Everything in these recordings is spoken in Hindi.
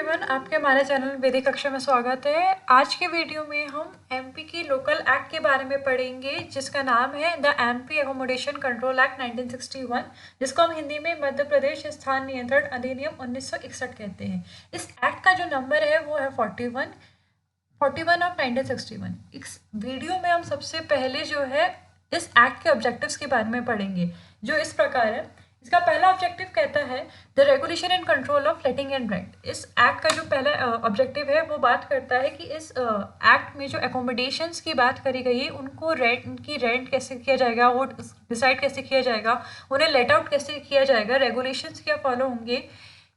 एवरीवन, आपके हमारे चैनल वैदिक कक्षा में स्वागत है। आज के वीडियो में हम एमपी की लोकल एक्ट के बारे में पढ़ेंगे जिसका नाम है the MP accommodation control act 1961, जिसको हम हिंदी में मध्य प्रदेश स्थान नियंत्रण अधिनियम 1961 कहते हैं। इस एक्ट का जो नंबर है वो है 41 ऑफ 1961। इस वीडियो में हम सबसे पहले जो है इस एक्ट के ऑब्जेक्टिव्स के बारे में पढ़ेंगे, जो इस प्रकार है। इसका पहला ऑब्जेक्टिव कहता है the regulation and control of letting and rent. इस एक्ट का जो पहला ऑब्जेक्टिव है वो बात करता है कि इस एक्ट में जो एकोमोडेशंस की बात करी गई है उनको उनकी रेंट कैसे किया जाएगा, वो डिसाइड कैसे किया जाएगा, उन्हें लेट आउट कैसे किया जाएगा, रेगुलेशंस क्या फॉलो होंगे,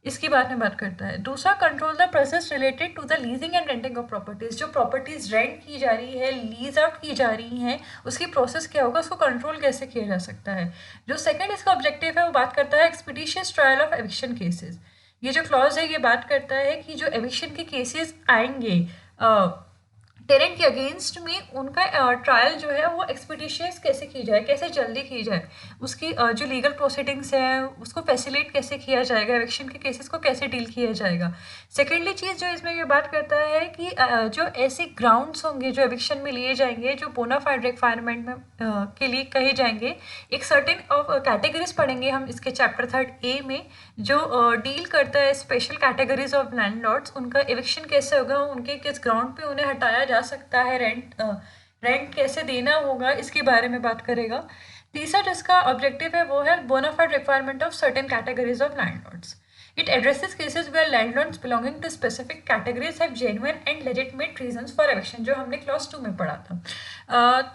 इसकी बात करता है। दूसरा, control the process related to the leasing and renting of properties. जो प्रॉपर्टीज रेंट की जा रही है, लीज आउट की जा रही हैं, उसकी प्रोसेस क्या होगा, उसको कंट्रोल कैसे किया जा सकता है। जो सेकंड इसका ऑब्जेक्टिव है वो बात करता है expeditious trial of eviction cases. ये जो क्लॉज है ये बात करता है कि जो एविक्शन के केसेस आएंगे टेनेंट के अगेंस्ट में, उनका ट्रायल जो है वो एक्सपीडिशियस कैसे की जाए, कैसे जल्दी की जाए, उसकी जो लीगल प्रोसीडिंग्स है उसको फैसिलिटेट कैसे किया जाएगा, एविक्शन के केसेस को कैसे डील किया जाएगा। सेकेंडली चीज़ जो इसमें ये बात करता है कि जो ऐसे ग्राउंड्स होंगे जो एविक्शन में लिए जाएंगे, जो बोनाफाइड रिक्वायरमेंट में के लिए कहे जाएंगे, एक सर्टेन ऑफ कैटेगरीज पढ़ेंगे हम इसके चैप्टर 3 में, जो डील करता है स्पेशल कैटेगरीज ऑफ लैंडलॉर्ड्स। उनका एविक्शन कैसे होगा, उनके किस ग्राउंड पे उन्हें हटाया जा सकता है, रेंट कैसे देना होगा, इसके बारे में बात करेगा। तीसरा जिसका ऑब्जेक्टिव है वो है bonafide requirement of certain categories of landlords. It addresses cases where landlords belonging to specific categories have genuine and legitimate reasons for eviction, जो हमने क्लॉज 2 में पढ़ा था।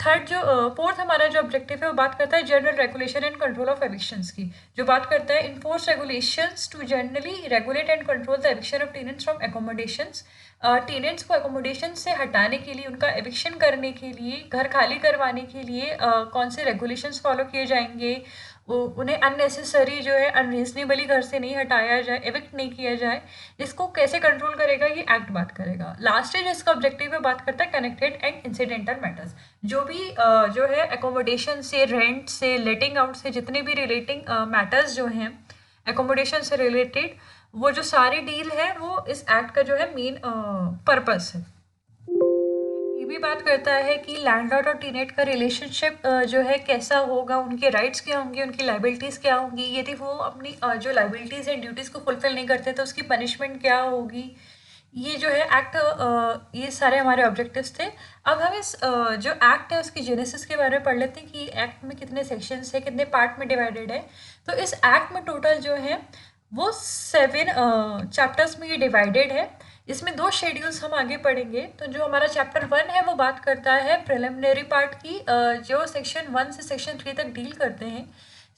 थर्ड जो फोर्थ हमारा जो ऑब्जेक्टिव है वो बात करता है general regulation and control of evictions की, जो बात करता है enforce regulations to generally regulate and control the eviction of tenants from accommodations. Tenants को एकोमोडेशन से हटाने के लिए, उनका एविक्शन करने के लिए, घर खाली करवाने के लिए कौन से रेगुलेशंस फॉलो किए जाएंगे, उन्हें अननेसेसरी जो है अनरीजनेबली घर से नहीं हटाया जाए, एविक्ट नहीं किया जाए, इसको कैसे कंट्रोल करेगा ये एक्ट बात करेगा। लास्ट जो इसका ऑब्जेक्टिव है बात करता है कनेक्टेड एंड इंसिडेंटल मैटर्स। जो भी जो है एकोमोडेशन से, रेंट से, लेटिंग आउट से, जितने भी रिलेटिंग मैटर्स जो हैं एकोमोडेशन से रिलेटेड, वो जो सारी डील है वो इस एक्ट का जो है मेन पर्पस है। ये भी बात करता है कि लैंडलॉर्ड और टेनेंट का रिलेशनशिप जो है कैसा होगा, उनके राइट्स क्या होंगे, उनकी लाइबिलिटीज़ क्या होंगी, यदि वो अपनी जो लाइबिलिटीज़ एंड ड्यूटीज़ को फुलफिल नहीं करते तो उसकी पनिशमेंट क्या होगी। ये जो है एक्ट, ये सारे हमारे ऑब्जेक्टिव्स थे। अब हम इस जो एक्ट है उसकी जेनेसिस के बारे में पढ़ लेते हैं कि एक्ट में कितने सेक्शंस है, कितने पार्ट में डिवाइडेड है। तो इस एक्ट में टोटल जो है वो 7 चैप्टर्स में ये डिवाइडेड है। इसमें 2 शेड्यूल्स हम आगे पढ़ेंगे। तो जो हमारा चैप्टर 1 है वो बात करता है प्रिलिमिनरी पार्ट की, जो सेक्शन 1 से सेक्शन 3 तक डील करते हैं।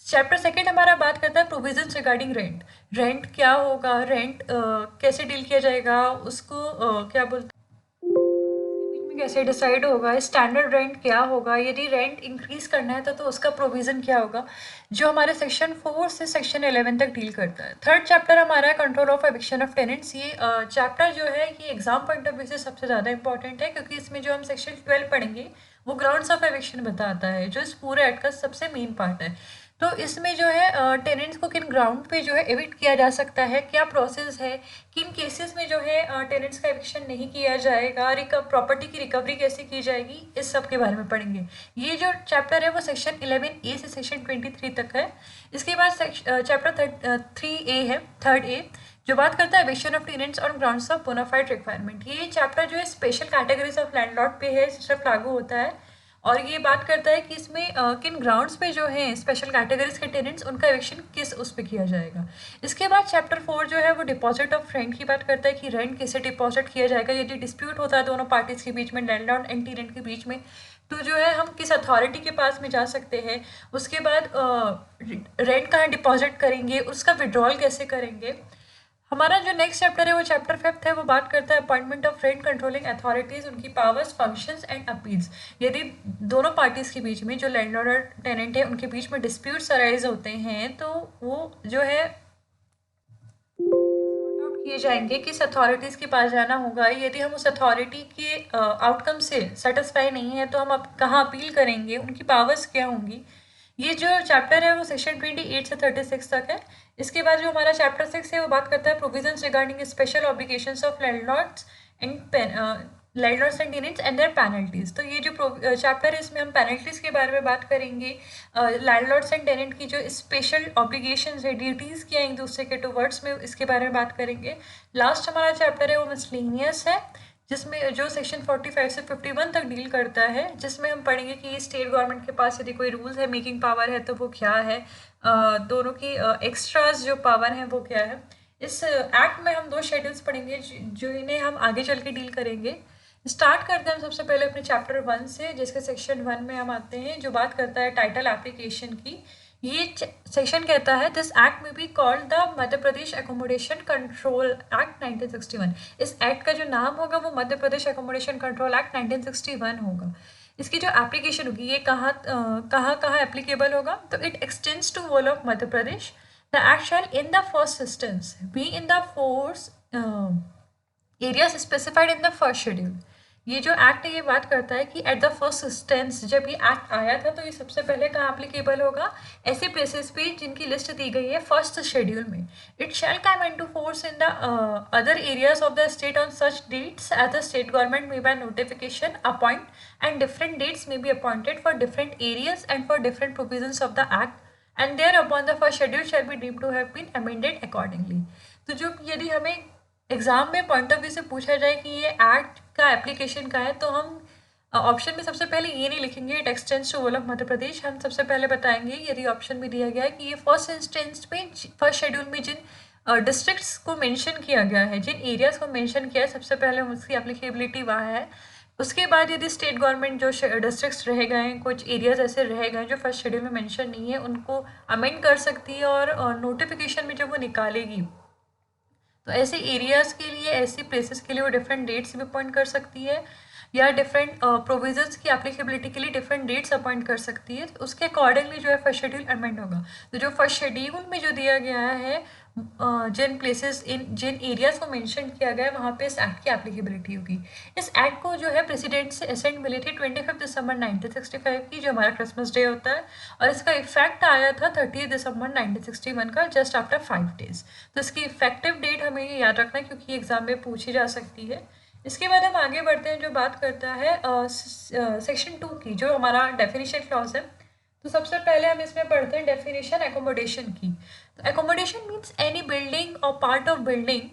चैप्टर 2 हमारा बात करता है प्रोविजंस रिगार्डिंग रेंट। रेंट क्या होगा, रेंट कैसे डील किया जाएगा, उसको क्या बोलते में कैसे डिसाइड होगा, स्टैंडर्ड रेंट क्या होगा, यदि रेंट इंक्रीज करना है तो उसका प्रोविजन क्या होगा, जो हमारे सेक्शन 4 से सेक्शन 11 तक डील करता है। थर्ड चैप्टर हमारा है control of eviction of tenants. ये चैप्टर जो है ये एग्जाम पॉइंट ऑफ व्यू से सबसे ज़्यादा इंपॉर्टेंट है, क्योंकि इसमें जो हम सेक्शन 12 पढ़ेंगे वो ग्राउंड्स ऑफ एविक्शन बताता है, जो इस पूरे एक्ट का सबसे मेन पार्ट है। तो इसमें जो है टेनेंट्स को किन ग्राउंड पे जो है एविक्ट किया जा सकता है, क्या प्रोसेस है, किन केसेस में जो है टेनेंट्स का एविक्शन नहीं किया जाएगा, प्रॉपर्टी की रिकवरी कैसे की जाएगी, इस सब के बारे में पढ़ेंगे। ये जो चैप्टर है वो सेक्शन 11A से सेक्शन 23 तक है। इसके बाद चैप्टर 3A है, 3A, जो बात करता है eviction of tenants on grounds of bonafide requirement. ये चैप्टर जो है स्पेशल कैटेगरीज ऑफ लैंडलॉर्ड पे है, सिर्फ लागू होता है, और ये बात करता है कि इसमें किन ग्राउंड्स पे जो है स्पेशल कैटेगरीज के टेनेंट्स, उनका एविक्शन किस उस पे किया जाएगा। इसके बाद चैप्टर 4 जो है वो डिपॉजिट ऑफ रेंट की बात करता है कि रेंट कैसे डिपॉजिट किया जाएगा यदि डिस्प्यूट होता है दोनों पार्टीज के बीच में, लैंडलॉर्ड एंड टेनेंट के बीच में, तो जो है हम किस अथॉरिटी के पास में जा सकते हैं। उसके बाद रेंट कहाँ डिपॉजिट करेंगे, उसका विड्रॉल कैसे करेंगे। हमारा जो नेक्स्ट चैप्टर है वो चैप्टर 5 है, वो बात करता है appointment of rent controlling authorities, उनकी पावर्स, फंक्शंस एंड अपील्स। यदि दोनों पार्टीज के बीच में, जो लैंडलॉर्ड और टेनेंट है, उनके बीच में डिस्प्यूट्स अराइज होते हैं तो वो जो है सॉर्ट आउट किए जाएंगे, किस अथॉरिटीज के पास जाना होगा। यदि हम उस अथॉरिटी के आउटकम से सेटिस्फाई नहीं है तो हम कहाँ अपील करेंगे, उनकी पावर्स क्या होंगी, ये जो चैप्टर है वो सेक्शन 28 से 36 तक है। इसके बाद जो हमारा चैप्टर 6 है वो बात करता है provisions regarding special obligations of landlords and landlords and tenants and their penalties. तो ये जो चैप्टर है इसमें हम पेनल्टीज के बारे में बात करेंगे, लैंडलॉर्ड्स एंड टेनेंट की जो स्पेशल ऑब्लिगेशंस है, ड्यूटीज क्या एक दूसरे के टुवर्ड्स में, इसके बारे में बात करेंगे। लास्ट हमारा चैप्टर है वो मिसलेनियस है, जिसमें जो सेक्शन 45 से 51 तक डील करता है, जिसमें हम पढ़ेंगे कि स्टेट गवर्नमेंट के पास यदि कोई रूल्स है मेकिंग पावर है तो वो क्या है, दोनों की एक्स्ट्राज जो पावर है वो क्या है। इस एक्ट में हम 2 शेड्यूल्स पढ़ेंगे जो इन्हें हम आगे चल के डील करेंगे। स्टार्ट करते हैं हम सबसे पहले अपने चैप्टर 1 से, जिसके सेक्शन 1 में हम आते हैं, जो बात करता है टाइटल एप्लीकेशन की। ये सेक्शन कहता है दिस एक्ट में be called the Madhya Pradesh accommodation control act 1961। इस एक्ट का जो नाम होगा वो Madhya Pradesh accommodation control act 1961 होगा। इसकी जो एप्लीकेशन होगी ये कहाँ एप्लीकेबल होगा, तो it extends to whole of Madhya Pradesh. The act shall in the first instance be in the force areas specified in the first schedule. ये जो एक्ट है ये बात करता है कि एट द फर्स्ट इंस्टेंस जब ये एक्ट आया था तो ये सबसे पहले कहाँ एप्लीकेबल होगा, ऐसे प्लेसेस पे जिनकी लिस्ट दी गई है फर्स्ट शेड्यूल में। It shall come into force in the other areas of the state on such dates as the state government may by notification appoint and different dates may be appointed for different areas and for different provisions of the act and thereupon the first schedule shall be deemed to have been amended accordingly। तो जो यदि हमें एग्जाम में पॉइंट ऑफ व्यू से पूछा जाए कि ये एक्ट का एप्लीकेशन का है, तो हम ऑप्शन में सबसे पहले ये नहीं लिखेंगे it extends to whole of Madhya Pradesh. हम सबसे पहले बताएंगे, यदि ऑप्शन में दिया गया है कि ये फर्स्ट इंस्टेंस में फर्स्ट शेड्यूल में जिन डिस्ट्रिक्ट्स को मेंशन किया गया है, जिन एरियाज को मेंशन किया है, सबसे पहले उसकी एप्लीकेबिलिटी वहाँ है। उसके बाद यदि स्टेट गवर्नमेंट जो डिस्ट्रिक्ट्स रह गए हैं, कुछ एरियाज ऐसे रह गए जो फर्स्ट शेड्यूल में मेंशन नहीं है, उनको अमेंड कर सकती है और नोटिफिकेशन में जब वो निकालेगी तो ऐसे एरियाज़ के लिए, ऐसी प्लेसेस के लिए वो डिफरेंट डेट्स भी अपॉइंट कर सकती है या डिफरेंट प्रोविजंस की एप्लीकेबिलिटी के लिए डिफरेंट डेट्स अपॉइंट कर सकती है। तो उसके अकॉर्डिंगली जो है फर्स्ट शेड्यूल अमेंड होगा। तो जो फर्स्ट शेड्यूल में जो दिया गया है, जिन प्लेसेस जिन एरियाज़ को मेंशन किया गया है वहाँ पे इस एक्ट की एप्लीकेबिलिटी होगी। इस एक्ट को जो है प्रेसिडेंट से असेंट मिली थी 25 दिसंबर 1965 की, जो हमारा क्रिसमस डे होता है, और इसका इफेक्ट आया था 30 दिसंबर 1961 का, जस्ट आफ्टर 5 डेज। तो इसकी इफेक्टिव डेट हमें ये याद रखना है क्योंकि एग्जाम में पूछी जा सकती है। इसके बाद हम आगे बढ़ते हैं, जो बात करता है सेक्शन 2 की, जो हमारा डेफिनेशन क्लॉज है। तो सबसे पहले हम इसमें पढ़ते हैं डेफिनेशन एकोमोडेशन की। तो accommodation means any building or part of building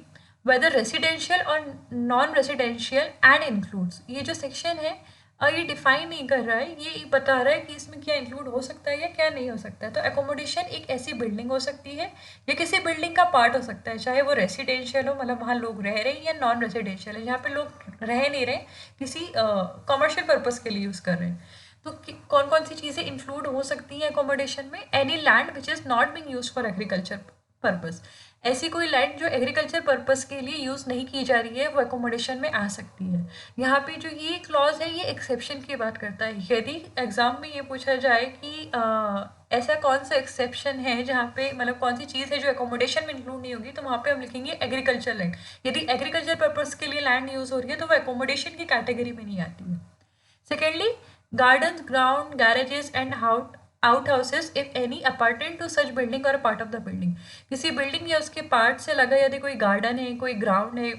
whether residential or non residential and includes. ये जो सेक्शन है ये डिफाइन नहीं कर रहा है, ये बता रहा है कि इसमें क्या इंक्लूड हो सकता है या क्या नहीं हो सकता है। तो एकोमोडेशन एक ऐसी बिल्डिंग हो सकती है या किसी बिल्डिंग का पार्ट हो सकता है, चाहे वो रेसिडेंशियल हो, मतलब वहाँ लोग रह रहे हैं, या नॉन रेसिडेंशियल है, जहाँ पे लोग रह नहीं रहे, किसी कमर्शियल पर्पज़ के लिए यूज़ कर रहे हैं। तो कौन कौन सी चीज़ें इंक्लूड हो सकती हैं एकोमोडेशन में? Any land which is not being used for agriculture purpose. ऐसी कोई लैंड जो एग्रीकल्चर पर्पज़ के लिए यूज़ नहीं की जा रही है वो एकोमोडेशन में आ सकती है। यहाँ पे जो ये क्लॉज है ये एक्सेप्शन की बात करता है। यदि एग्जाम में ये पूछा जाए कि ऐसा कौन सा एक्सेप्शन है जहाँ पे, मतलब कौन सी चीज़ है जो एकोमोडेशन में इंक्लूड नहीं होगी, तो वहाँ पे हम लिखेंगे एग्रीकल्चर लैंड। यदि एग्रीकल्चर पर्पज़ के लिए लैंड यूज़ हो रही है तो वो एकोमोडेशन की कैटेगरी में नहीं आती है। Secondly, gardens, ground, garages and outhouses if any appertain to such building or part of the building। किसी बिल्डिंग या उसके पार्ट से लगा यदि कोई गार्डन है, कोई ग्राउंड है,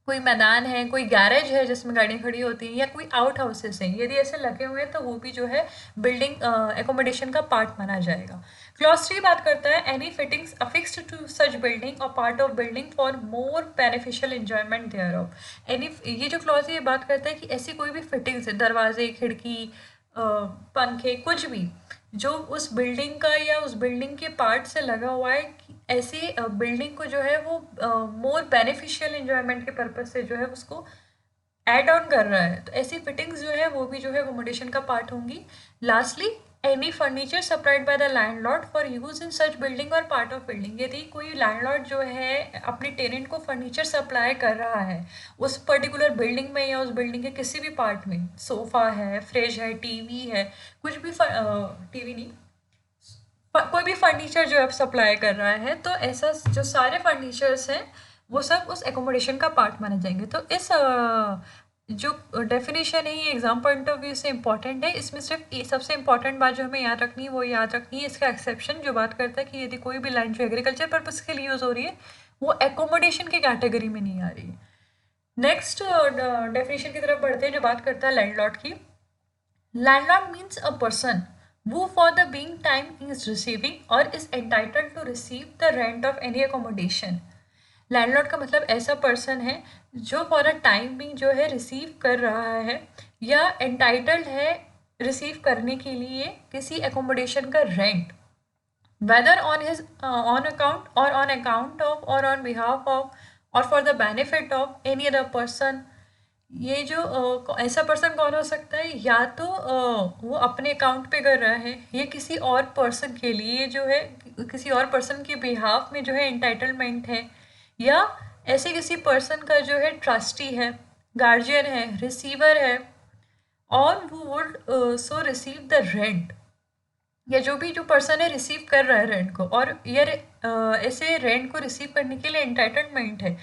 कोई मैदान है, कोई गैरेज है जिसमें गाड़ियाँ खड़ी होती हैं, या कोई आउट हाउसेस हैं, यदि ऐसे लगे हुए हैं तो वो भी जो है बिल्डिंग एकोमोडेशन का पार्ट माना जाएगा। क्लॉज 3 बात करता है any fittings affixed to such building or part of building for more beneficial enjoyment thereof. Any, ये जो क्लॉज है ये बात करता है कि ऐसी कोई भी फिटिंग्स है, दरवाजे, खिड़की, पंखे, कुछ भी जो उस बिल्डिंग का या उस बिल्डिंग के पार्ट से लगा हुआ है, ऐसी बिल्डिंग को जो है वो मोर बेनिफिशियल एंजॉयमेंट के पर्पज से जो है उसको ऐड ऑन कर रहा है, तो ऐसी फिटिंग्स जो है वो भी जो है एकोमोडेशन का पार्ट होंगी। Lastly, any furniture supplied by the landlord for use in such building or part of building. यदि कोई लैंडलॉर्ड जो है अपने टेनेंट को फर्नीचर सप्लाई कर रहा है उस पर्टिकुलर बिल्डिंग में या उस बिल्डिंग के किसी भी पार्ट में, सोफ़ा है, फ्रिज है, टीवी है, कुछ भी टीवी नहीं, कोई भी फर्नीचर जो आप सप्लाई कर रहा है, तो ऐसा जो सारे फर्नीचर्स हैं वो सब उस एकोमोडेशन का पार्ट माने जाएंगे। तो इस जो डेफिनेशन है ये एग्जाम पॉइंट ऑफ व्यू से इंपॉर्टेंट है। इसमें सिर्फ सबसे इंपॉर्टेंट बात जो हमें याद रखनी है वो याद रखनी है इसका एक्सेप्शन जो बात करता है कि यदि कोई भी लैंड जो एग्रीकल्चर पर्पज के लिए यूज़ हो रही है वो एकोमोडेशन की कैटेगरी में नहीं आ रही है। नेक्स्ट डेफिनेशन की तरफ बढ़ते हैं जो बात करता है लैंडलॉर्ड की। Landlord means a person who for the being time is receiving or is entitled to receive the rent of any accommodation। Landlord का मतलब ऐसा पर्सन है जो फॉर अ टाइम बिंग जो है रिसीव कर रहा है या एंटाइटल्ड है रिसीव करने के लिए किसी एकोमोडेशन का rent, whether on his own account or on account of or on behalf of or for the benefit of any other person. ये जो ऐसा पर्सन कौन हो सकता है, या तो वो अपने अकाउंट पे कर रहा है या किसी और पर्सन के लिए जो है किसी और पर्सन के बिहाफ में जो है एंटाइटलमेंट है, या ऐसे किसी पर्सन का जो है ट्रस्टी है, गार्जियन है, रिसीवर है, और वो would so receive the rent, या जो भी जो पर्सन है रिसीव कर रहा है रेंट को और ये ऐसे रेंट को रिसीव करने के लिए एंटाइटलमेंट है,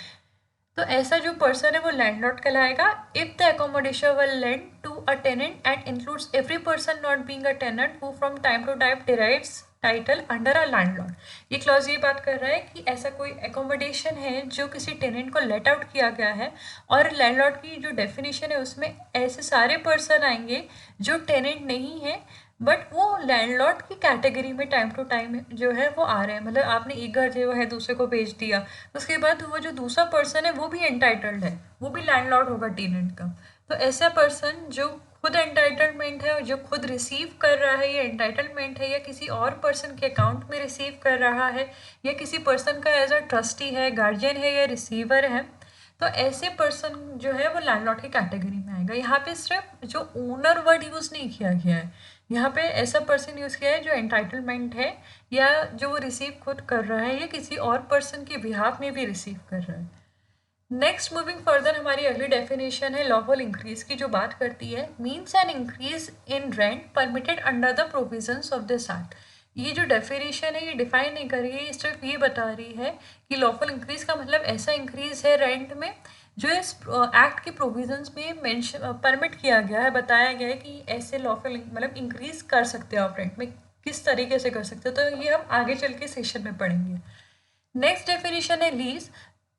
तो ऐसा जो पर्सन है वो लैंडलॉर्ड कहलाएगा। If the accommodation will lend to a tenant and includes every person not being a tenant who from time to time derives title under a landlord. ये क्लॉज ये बात कर रहा है कि ऐसा कोई एकोमोडेशन है जो किसी टेनेंट को लेट आउट किया गया है और लैंडलॉर्ड की जो डेफिनेशन है उसमें ऐसे सारे पर्सन आएंगे जो टेनेंट नहीं है बट वो लैंडलॉर्ड की कैटेगरी में टाइम टू टाइम जो है वो आ रहे हैं। मतलब आपने एक घर जो है दूसरे को बेच दिया, उसके बाद वो जो दूसरा पर्सन है वो भी एंटाइटल्ड है, वो भी लैंडलॉर्ड होगा टेनेंट का। तो ऐसा पर्सन जो खुद एंटाइटलमेंट है, जो खुद रिसीव कर रहा है, ये एंटाइटलमेंट है, या किसी और पर्सन के अकाउंट में रिसीव कर रहा है, या किसी पर्सन का एज अ ट्रस्टी है, गार्जियन है या रिसीवर है, तो ऐसे पर्सन जो है वो लैंडलॉर्ड की कैटेगरी में आएगा। यहाँ पे सिर्फ जो ओनर वर्ड यूज़ नहीं किया गया है, यहाँ पे ऐसा पर्सन यूज़ किया है जो एंटाइटलमेंट है या जो वो रिसीव खुद कर रहा है या किसी और पर्सन के बिहाफ में भी रिसीव कर रहा है। नेक्स्ट मूविंग फर्दर हमारी अगली डेफिनेशन है लॉफुल इंक्रीज की जो बात करती है means an increase in rent permitted under the provisions of this act. ये जो डेफिनेशन है ये डिफाइन नहीं कर रही है, ये सिर्फ ये बता रही है कि लॉफुल इंक्रीज का मतलब ऐसा इंक्रीज है रेंट में जो इस एक्ट के प्रोविजंस में मेंशन परमिट किया गया है, बताया गया है कि ऐसे लॉफुल मतलब इंक्रीज कर सकते हो आप रेंट में, किस तरीके से कर सकते हो, तो ये हम आगे चल के सेशन में पढ़ेंगे। नेक्स्ट डेफिनेशन है लीज,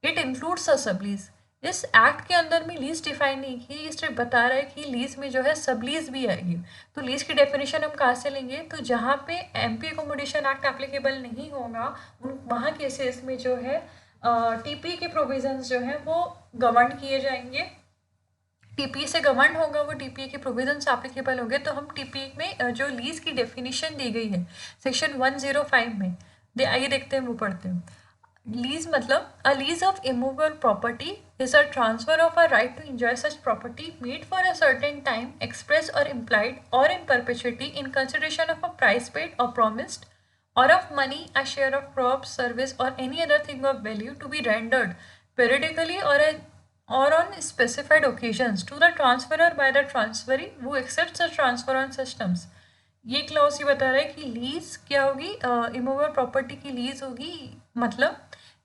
इट इंक्लूड्स अ सब लीज। इस एक्ट के अंदर में लीज डिफाइन नहीं की, ये सिर्फ बता रहा है कि लीज में जो है सब लीज भी आएगी। तो लीज की डेफिनेशन हम कहाँ से लेंगे, तो जहाँ पे एमपी एकोमोडेशन एक्ट एप्लीकेबल नहीं होगा उन वहाँ केसेस में जो है टीपी के प्रोविजंस जो है वो गवर्न किए जाएंगे। टीपी से गवर्न होगा वो, टीपी के प्रोविजंस एप्लीकेबल होंगे, तो हम टीपी में जो लीज की डेफिनेशन दी गई है सेक्शन 105 में आइए देखते हैं वो पढ़ते हैं। लीज मतलब a lease of immovable property is a transfer of a right to enjoy such property made for a certain time express or implied or in perpetuity in consideration of a price paid or promised or of money, a share of crops, service, or any other thing of value to be rendered periodically or on specified occasions to the transferor by the transferee who accepts the transfer on such terms। ये क्लॉज ये बता रहा है कि लीज क्या होगी, इमूवेबल प्रॉपर्टी की लीज होगी, मतलब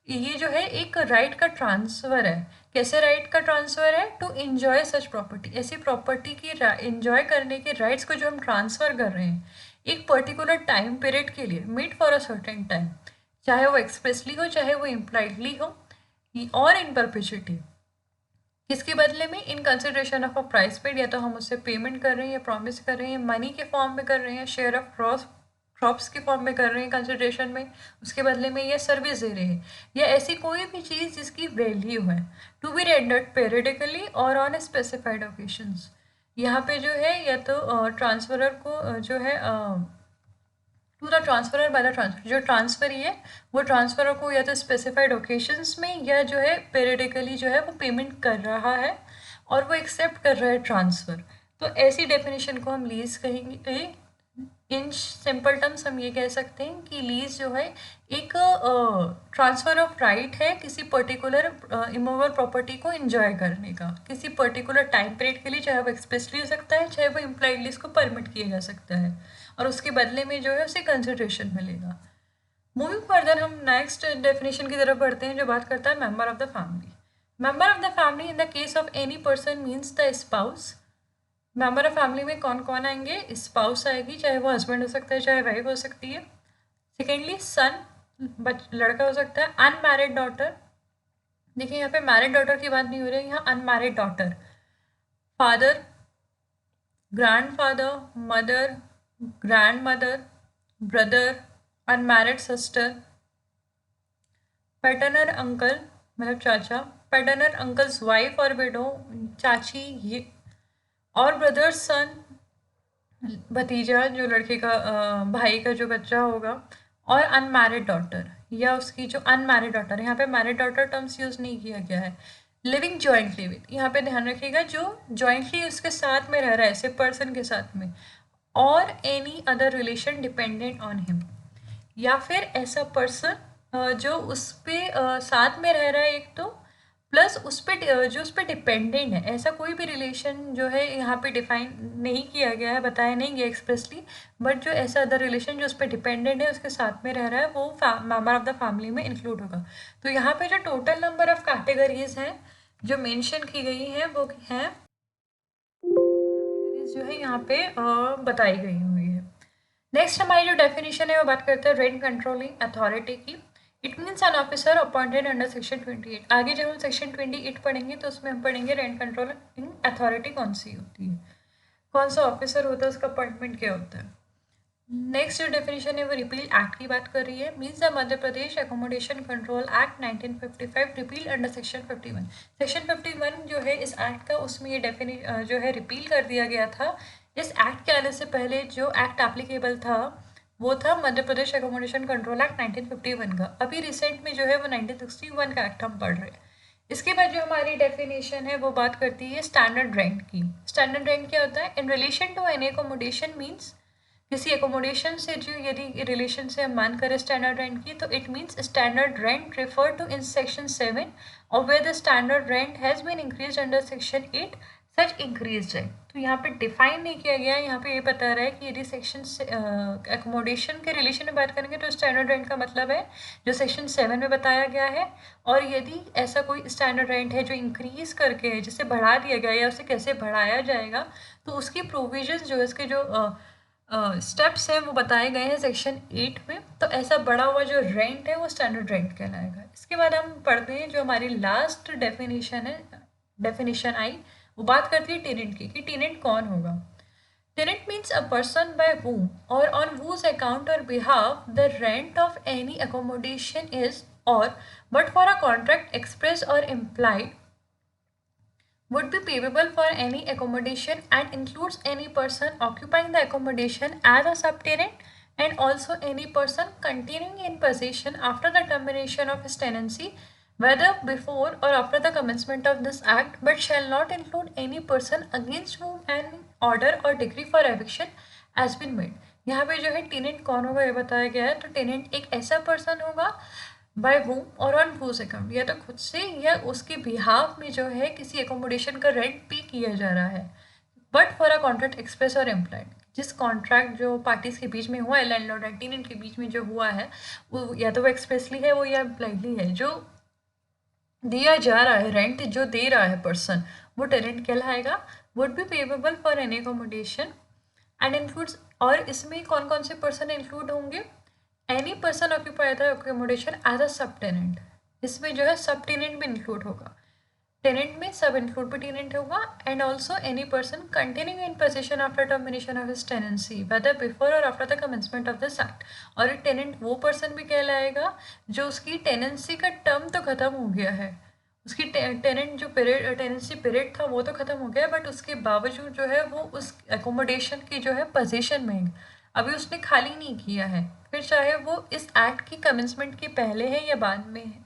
ये जो है एक राइट का ट्रांसफर है। कैसे राइट का ट्रांसफर है, टू एंजॉय सच प्रॉपर्टी, ऐसी प्रॉपर्टी की एंजॉय करने के राइट्स को जो हम ट्रांसफर कर रहे हैं एक पर्टिकुलर टाइम पीरियड के लिए, made for a certain time, चाहे वो एक्सप्रेसली हो चाहे वो इम्प्लाइडली हो, और इन परपेचुइटी किसके बदले में, इन consideration of a price paid, या तो हम उससे पेमेंट कर रहे हैं या प्रॉमिस कर रहे हैं, मनी के फॉर्म में कर रहे हैं, शेयर ऑफ क्रॉप्स के फॉर्म में कर रहे हैं कंसिडरेशन में उसके बदले में, या सर्विस दे रहे हैं, या ऐसी कोई भी चीज़ जिसकी वैल्यू है, टू बी रेंडर्ड पेरियडिकली और ऑन स्पेसिफाइड ओकेशंस। यहाँ पे जो है या तो ट्रांसफरर को जो है to the transferor by the transfer, जो ट्रांसफरी है वो ट्रांसफरर को या तो स्पेसिफाइड ओकेशंस में या जो है पेरियडिकली जो है वो पेमेंट कर रहा है और वो एक्सेप्ट कर रहा है ट्रांसफ़र। तो ऐसी डेफिनेशन को हम लीज कहेंगे। इन सिंपल टर्म्स हम ये कह सकते हैं कि लीज जो है एक ट्रांसफ़र ऑफ राइट है किसी पर्टिकुलर इमूवेबल प्रॉपर्टी को एंजॉय करने का किसी पर्टिकुलर टाइम पीरियड के लिए, चाहे वो एक्सप्रेसली हो सकता है चाहे वो इम्प्लाइडली इसको परमिट किया जा सकता है, और उसके बदले में जो है उसे कंसिडरेशन मिलेगा। मूविंग फर्दर हम नेक्स्ट डेफिनेशन की तरफ बढ़ते हैं जो बात करता है member of the family. Member of the family in the case of any person means the spouse. Member of family में कौन कौन आएंगे? स्पाउस आएगी, चाहे वो हस्बैंड हो सकता है चाहे वाइफ हो सकती है। सेकेंडली सन, लड़का हो सकता है। अनमैरिड डॉटर, देखिए यहाँ पे मैरिड डॉटर की बात नहीं हो रही है, यहाँ unmarried daughter. Father, grandfather, mother, grandmother, brother, unmarried sister, paternal uncle मतलब चाचा, paternal uncle's wife or widow चाची, ये और ब्रदर्स सन भतीजा जो लड़के का भाई का जो बच्चा होगा, और अनमैरिड डॉटर या उसकी जो अनमैरिड डॉटर, यहाँ पे मैरिड डॉटर टर्म्स यूज नहीं किया गया है। लिविंग जॉइंटली विद, यहाँ पे ध्यान रखिएगा जो जॉइंटली उसके साथ में रह रहा है ऐसे पर्सन के साथ में, और any other relation dependent on him, या फिर ऐसा पर्सन जो उस पे साथ में रह रहा है एक तो, प्लस उस पे जो उस पे डिपेंडेंट है, ऐसा कोई भी रिलेशन जो है यहाँ पे डिफाइन नहीं किया गया है, बताया नहीं गया एक्सप्रेसली, बट जो ऐसा अदर रिलेशन जो उस पे डिपेंडेंट है उसके साथ में रह रहा है वो मेंबर ऑफ द फैमिली में इंक्लूड होगा। तो यहाँ पे जो टोटल नंबर ऑफ कैटेगरीज हैं जो मेंशन की गई हैं वो हैं, कैटेगरीज जो है यहाँ पे बताई गई हुई है। नेक्स्ट हमारी जो डेफिनेशन है वो बात करते हैं रेंट कंट्रोलिंग अथॉरिटी की। It means an officer appointed under section 28। आगे जब हम सेक्शन 28 पढ़ेंगे तो उसमें हम पढ़ेंगे रेंट कंट्रोलिंग अथॉरिटी कौन सी होती है, कौन सा ऑफिसर होता है, उसका अपॉइंटमेंट क्या होता है। नेक्स्ट जो डेफिनेशन है वो रिपील एक्ट की बात कर रही है। Means the Madhya Pradesh accommodation control act 1955 repeal under section 51। Section 51 जो है इस एक्ट का, उसमें ये जो है रिपील कर दिया गया था। इस एक्ट के आने से पहले जो एक्ट एप्लीकेबल था वो था Madhya Pradesh accommodation control act 1951 का। अभी रिसेंट में जो है वो 1961 का एक्ट हम पढ़ रहे हैं। इसके बाद जो हमारी डेफिनेशन है वो बात करती है स्टैंडर्ड रेंट की। स्टैंडर्ड रेंट क्या होता है? In relation to any accommodation means, किसी एकोमोडेशन से जो यदि रिलेशन से हम मान करें स्टैंडर्ड रेंट की, तो it means standard rent refer to in section 7 or where the standard rent has been increase under section 8 such increase rent. तो यहाँ पे डिफाइन नहीं किया गया है, यहाँ पे ये बता रहा है कि यदि सेक्शन एकोमोडेशन के रिलेशन में बात करेंगे तो स्टैंडर्ड रेंट का मतलब है जो सेक्शन 7 में बताया गया है, और यदि ऐसा कोई स्टैंडर्ड रेंट है जो इंक्रीज करके है, जिसे बढ़ा दिया गया है या उसे कैसे बढ़ाया जाएगा, तो उसकी प्रोविजंस जो है, इसके जो स्टेप्स हैं वो बताए गए हैं सेक्शन 8 में। तो ऐसा बढ़ा हुआ जो रेंट है वो स्टैंडर्ड रेंट कहलाएगा। इसके बाद हम पढ़ते हैं जो हमारी लास्ट डेफिनेशन है, डेफिनेशन आई, वो बात करती है टेनेंट की, कि टेनेंट कौन होगा। Tenant means a person by whom or on whose account or behalf the rent of any accommodation is, or but for a contract express or implied would be payable for any accommodation and includes any person occupying the accommodation as a subtenant and also any person continuing in possession after the termination of his tenancy, whether before or after the commencement of this act, but shall not include any person against whom an order or decree for eviction has been made। यहाँ पे जो है टेनेंट कौन होगा ये बताया गया है। तो टेनेंट एक ऐसा पर्सन होगा बाय whom और ऑन whose अकाउंट, या तो खुद से या उसके बिहाफ में जो है किसी एकोमोडेशन का रेंट पे किया जा रहा है, but for a contract express or employed, जिस कॉन्ट्रैक्ट जो पार्टीज के बीच में हुआ है, लैंडलॉर्ड एंड टेनेंट के बीच में जो हुआ है, वो या तो वो एक्सप्रेसली है वो या एम्प्लॉयडली है, जो दिया जा रहा है, रेंट जो दे रहा है पर्सन, वो टेनेंट कहलाएगा। Would be payable for any accommodation and includes, और इसमें कौन कौन से पर्सन इंक्लूड होंगे? Any person occupy the accommodation as a सब टेनेंट, इसमें जो है सब टेनेंट भी इंक्लूड होगा। टेनेंट में सब इंक्लूड भी टेनेंट होगा, and also any person continuing in position after termination of his tenancy whether before or after the commencement of this act. और एक टेनेंट वो पर्सन भी कहलाएगा जो उसकी टेनेंसी का टर्म तो खत्म हो गया है, उसकी टेनेंट जो पीरियड टेनेंसी पीरियड था वो तो खत्म हो गया, बट उसके बावजूद जो है वो उस एकोमोडेशन की जो है पोजीशन में अभी उसने खाली नहीं किया है, फिर चाहे वो इस एक्ट की कमेंसमेंट के पहले है या बाद में है,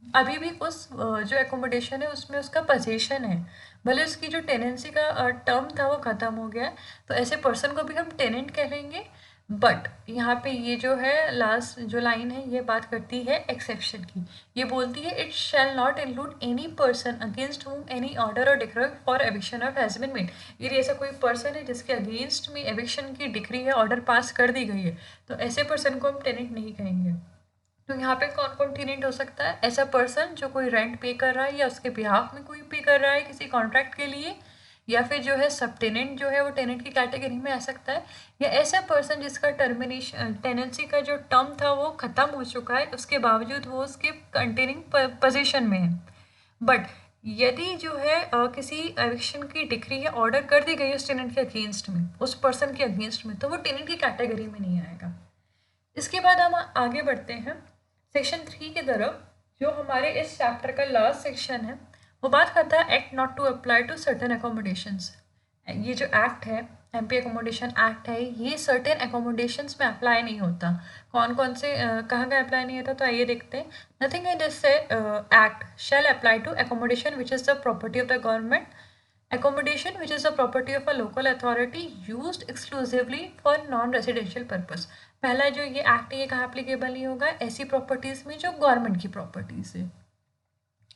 अभी भी उस जो एकोमोडेशन है उसमें उसका पोजीशन है, भले उसकी जो टेनेंसी का टर्म था वो ख़त्म हो गया। तो ऐसे पर्सन को भी हम टेनेंट कहेंगे। बट यहाँ पे ये जो है लास्ट जो लाइन है ये बात करती है एक्सेप्शन की। ये बोलती है it shall not include any person against whom any order or decree for eviction of has been made. यदि ऐसा कोई पर्सन है जिसके अगेंस्ट में एविक्शन की डिक्री है, ऑर्डर पास कर दी गई है, तो ऐसे पर्सन को हम टेनेंट नहीं कहेंगे। तो यहाँ पे कौन कौन टेनेंट हो सकता है? ऐसा पर्सन जो कोई रेंट पे कर रहा है या उसके बिहाफ में कोई पे कर रहा है किसी कॉन्ट्रैक्ट के लिए, या फिर जो है सब टेनेंट जो है वो टेनेंट की कैटेगरी में आ सकता है, या ऐसा पर्सन जिसका टर्मिनेशन टेनेंसी का जो टर्म था वो ख़त्म हो चुका है, उसके बावजूद वो उसके कंटिन्यूइंग पोजीशन में है। बट यदि जो है किसी एविक्शन की डिक्री या ऑर्डर कर दी गई उस टेनेंट के अगेंस्ट में, उस पर्सन के अगेंस्ट में, तो वो टेनेंट की कैटेगरी में नहीं आएगा। इसके बाद हम आगे बढ़ते हैं सेक्शन 3 की तरफ, जो हमारे इस चैप्टर का लास्ट सेक्शन है। वो बात करता है act not to apply to certain accommodations. ये जो एक्ट है, एमपी एकोमोडेशन एक्ट है, ये सर्टेन एकोमोडेशंस में अप्लाई नहीं होता। कौन कौन से कहाँ का अप्लाई नहीं होता, तो आइए देखते हैं। Nothing in this act shall apply to accommodation which is the property of the government, accommodation which is the property of a local authority used exclusively for non-residential purpose। पहला जो ये एक्ट है ये कहाँ एप्लीकेबल नहीं होगा? ऐसी प्रॉपर्टीज में जो गवर्नमेंट की प्रॉपर्टीज है।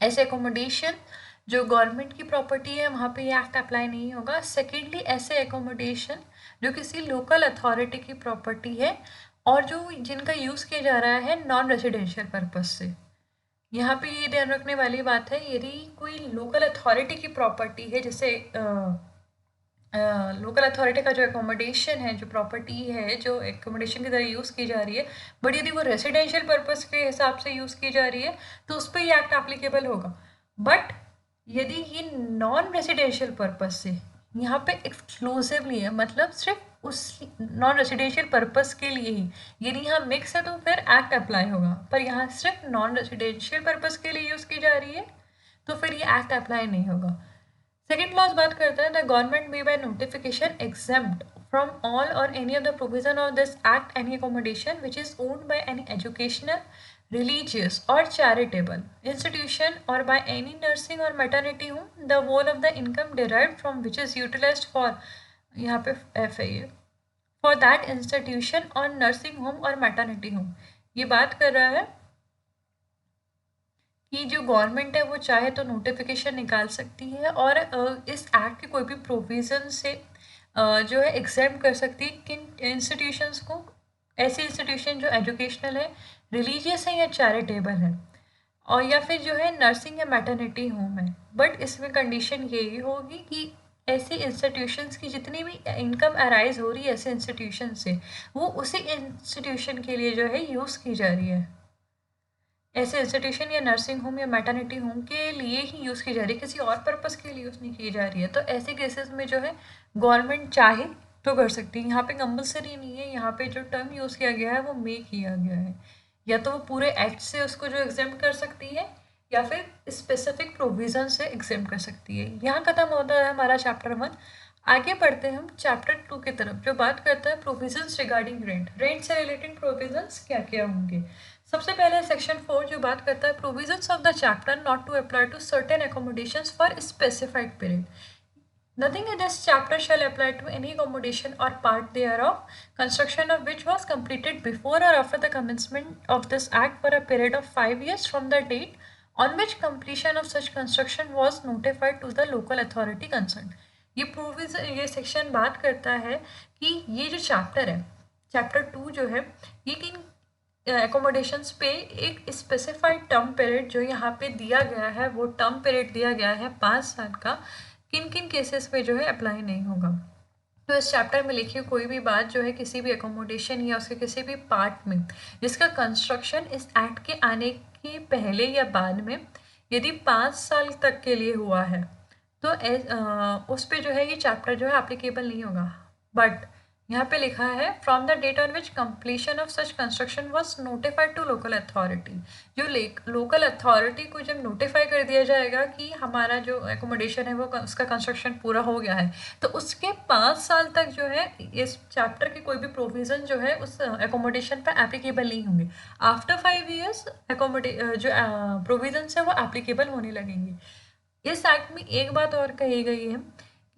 ऐसे एकोमोडेशन जो गवर्नमेंट की प्रॉपर्टी है वहाँ पे ये एक्ट अप्लाई नहीं होगा। सेकेंडली, ऐसे एकोमोडेशन जो किसी लोकल अथॉरिटी की प्रॉपर्टी है और जो जिनका यूज़ किया जा रहा है नॉन रेसिडेंशियल पर्पज से। यहाँ पे ये ध्यान रखने वाली बात है, यदि कोई लोकल अथॉरिटी की प्रॉपर्टी है, जैसे लोकल अथॉरिटी का जो एकोमोडेशन है, जो प्रॉपर्टी है जो एकोमोडेशन की तरह यूज़ की जा रही है, बट यदि वो रेसिडेंशियल पर्पस के हिसाब से यूज़ की जा रही है तो उस पर ये एक्ट एप्लीकेबल होगा। बट यदि ये नॉन रेसिडेंशियल पर्पस से, यहाँ पे एक्सक्लूसिवली है, मतलब सिर्फ उस नॉन रेसिडेंशियल पर्पस के लिए ही, यदि यहाँ मिक्स है तो फिर एक्ट अप्लाई होगा, पर यहाँ सिर्फ नॉन रेसिडेंशियल पर्पस के लिए यूज़ की जा रही है तो फिर ये एक्ट अप्लाई नहीं होगा। सेकेंड क्लॉज बात करता है the government may by notification exempt from all or any of the provision of this act any accommodation which is owned by any educational, religious or charitable institution or by any nursing or maternity home the whole of the income derived from which is utilized for, यहाँ पे FIA, for that institution or nursing home or maternity home। ये बात कर रहा है कि जो गवर्नमेंट है वो चाहे तो नोटिफिकेशन निकाल सकती है और इस एक्ट के कोई भी प्रोविज़न से जो है एग्जेम्प्ट कर सकती है किन इंस्टीट्यूशंस को, ऐसे इंस्टीट्यूशन जो एजुकेशनल है, रिलीजियस है या चैरिटेबल है, और या फिर जो है नर्सिंग या मैटरनिटी होम है। बट इसमें कंडीशन यही होगी कि ऐसे इंस्टीट्यूशंस की जितनी भी इनकम अराइज हो रही है ऐसे इंस्टीट्यूशन से, वो उसी इंस्टीट्यूशन के लिए जो है यूज़ की जा रही है। ऐसे इंस्टीट्यूशन या नर्सिंग होम या मैटरनिटी होम के लिए ही यूज़ की जा रही है, किसी और पर्पस के लिए यूज़ नहीं की जा रही है। तो ऐसे केसेस में जो है गवर्नमेंट चाहे तो कर सकती है। यहाँ पे कंपलसरी नहीं है, यहाँ पे जो टर्म यूज़ किया गया है वो मे किया गया है, या तो वो पूरे एक्ट से उसको जो एग्जेम्प्ट कर सकती है या फिर स्पेसिफिक प्रोविज़न से एग्जेम्प्ट कर सकती है। यहाँ खत्म होता है हमारा चैप्टर 1। आगे बढ़ते हैं हम चैप्टर 2 की तरफ, जो बात करता है प्रोविजंस रिगार्डिंग रेंट। रेंट से रिलेटेड प्रोविजंस क्या क्या होंगे? सबसे पहले सेक्शन 4 जो बात करता है provisions of the chapter not to apply to certain accommodations for specified period. Nothing in this chapter shall apply to any accommodation or part thereof, construction of which was completed before or after the commencement of this act for a period of 5 years from the date on which completion of such construction was notified to the local authority concerned। ये प्रोविजन, ये सेक्शन बात करता है कि ये जो चैप्टर है, चैप्टर 2 जो है, ये किन एकोमोडेशंस पे एक स्पेसिफाइड टर्म पीरियड जो यहाँ पे दिया गया है, वो टर्म पीरियड दिया गया है 5 साल का, किन किन केसेस पे जो है अप्लाई नहीं होगा। तो इस चैप्टर में लिखी कोई भी बात जो है किसी भी एकोमोडेशन या उसके किसी भी पार्ट में जिसका कंस्ट्रक्शन इस एक्ट के आने के पहले या बाद में यदि 5 साल तक के लिए हुआ है तो उस पे जो है ये चैप्टर जो है एप्लीकेबल नहीं होगा। बट यहाँ पे लिखा है from the date on which completion of such construction was notified to local authority. जो लोकल अथॉरिटी को जब नोटिफाई कर दिया जाएगा कि हमारा जो एकोमोडेशन है वो उसका कंस्ट्रक्शन पूरा हो गया है, तो उसके 5 साल तक जो है इस चैप्टर के कोई भी प्रोविज़न जो है उस एकोमोडेशन पर एप्लीकेबल नहीं होंगे। आफ्टर 5 ईयर्स जो प्रोविजंस है वो एप्लीकेबल होने लगेंगे। इस एक्ट में एक बात और कही गई है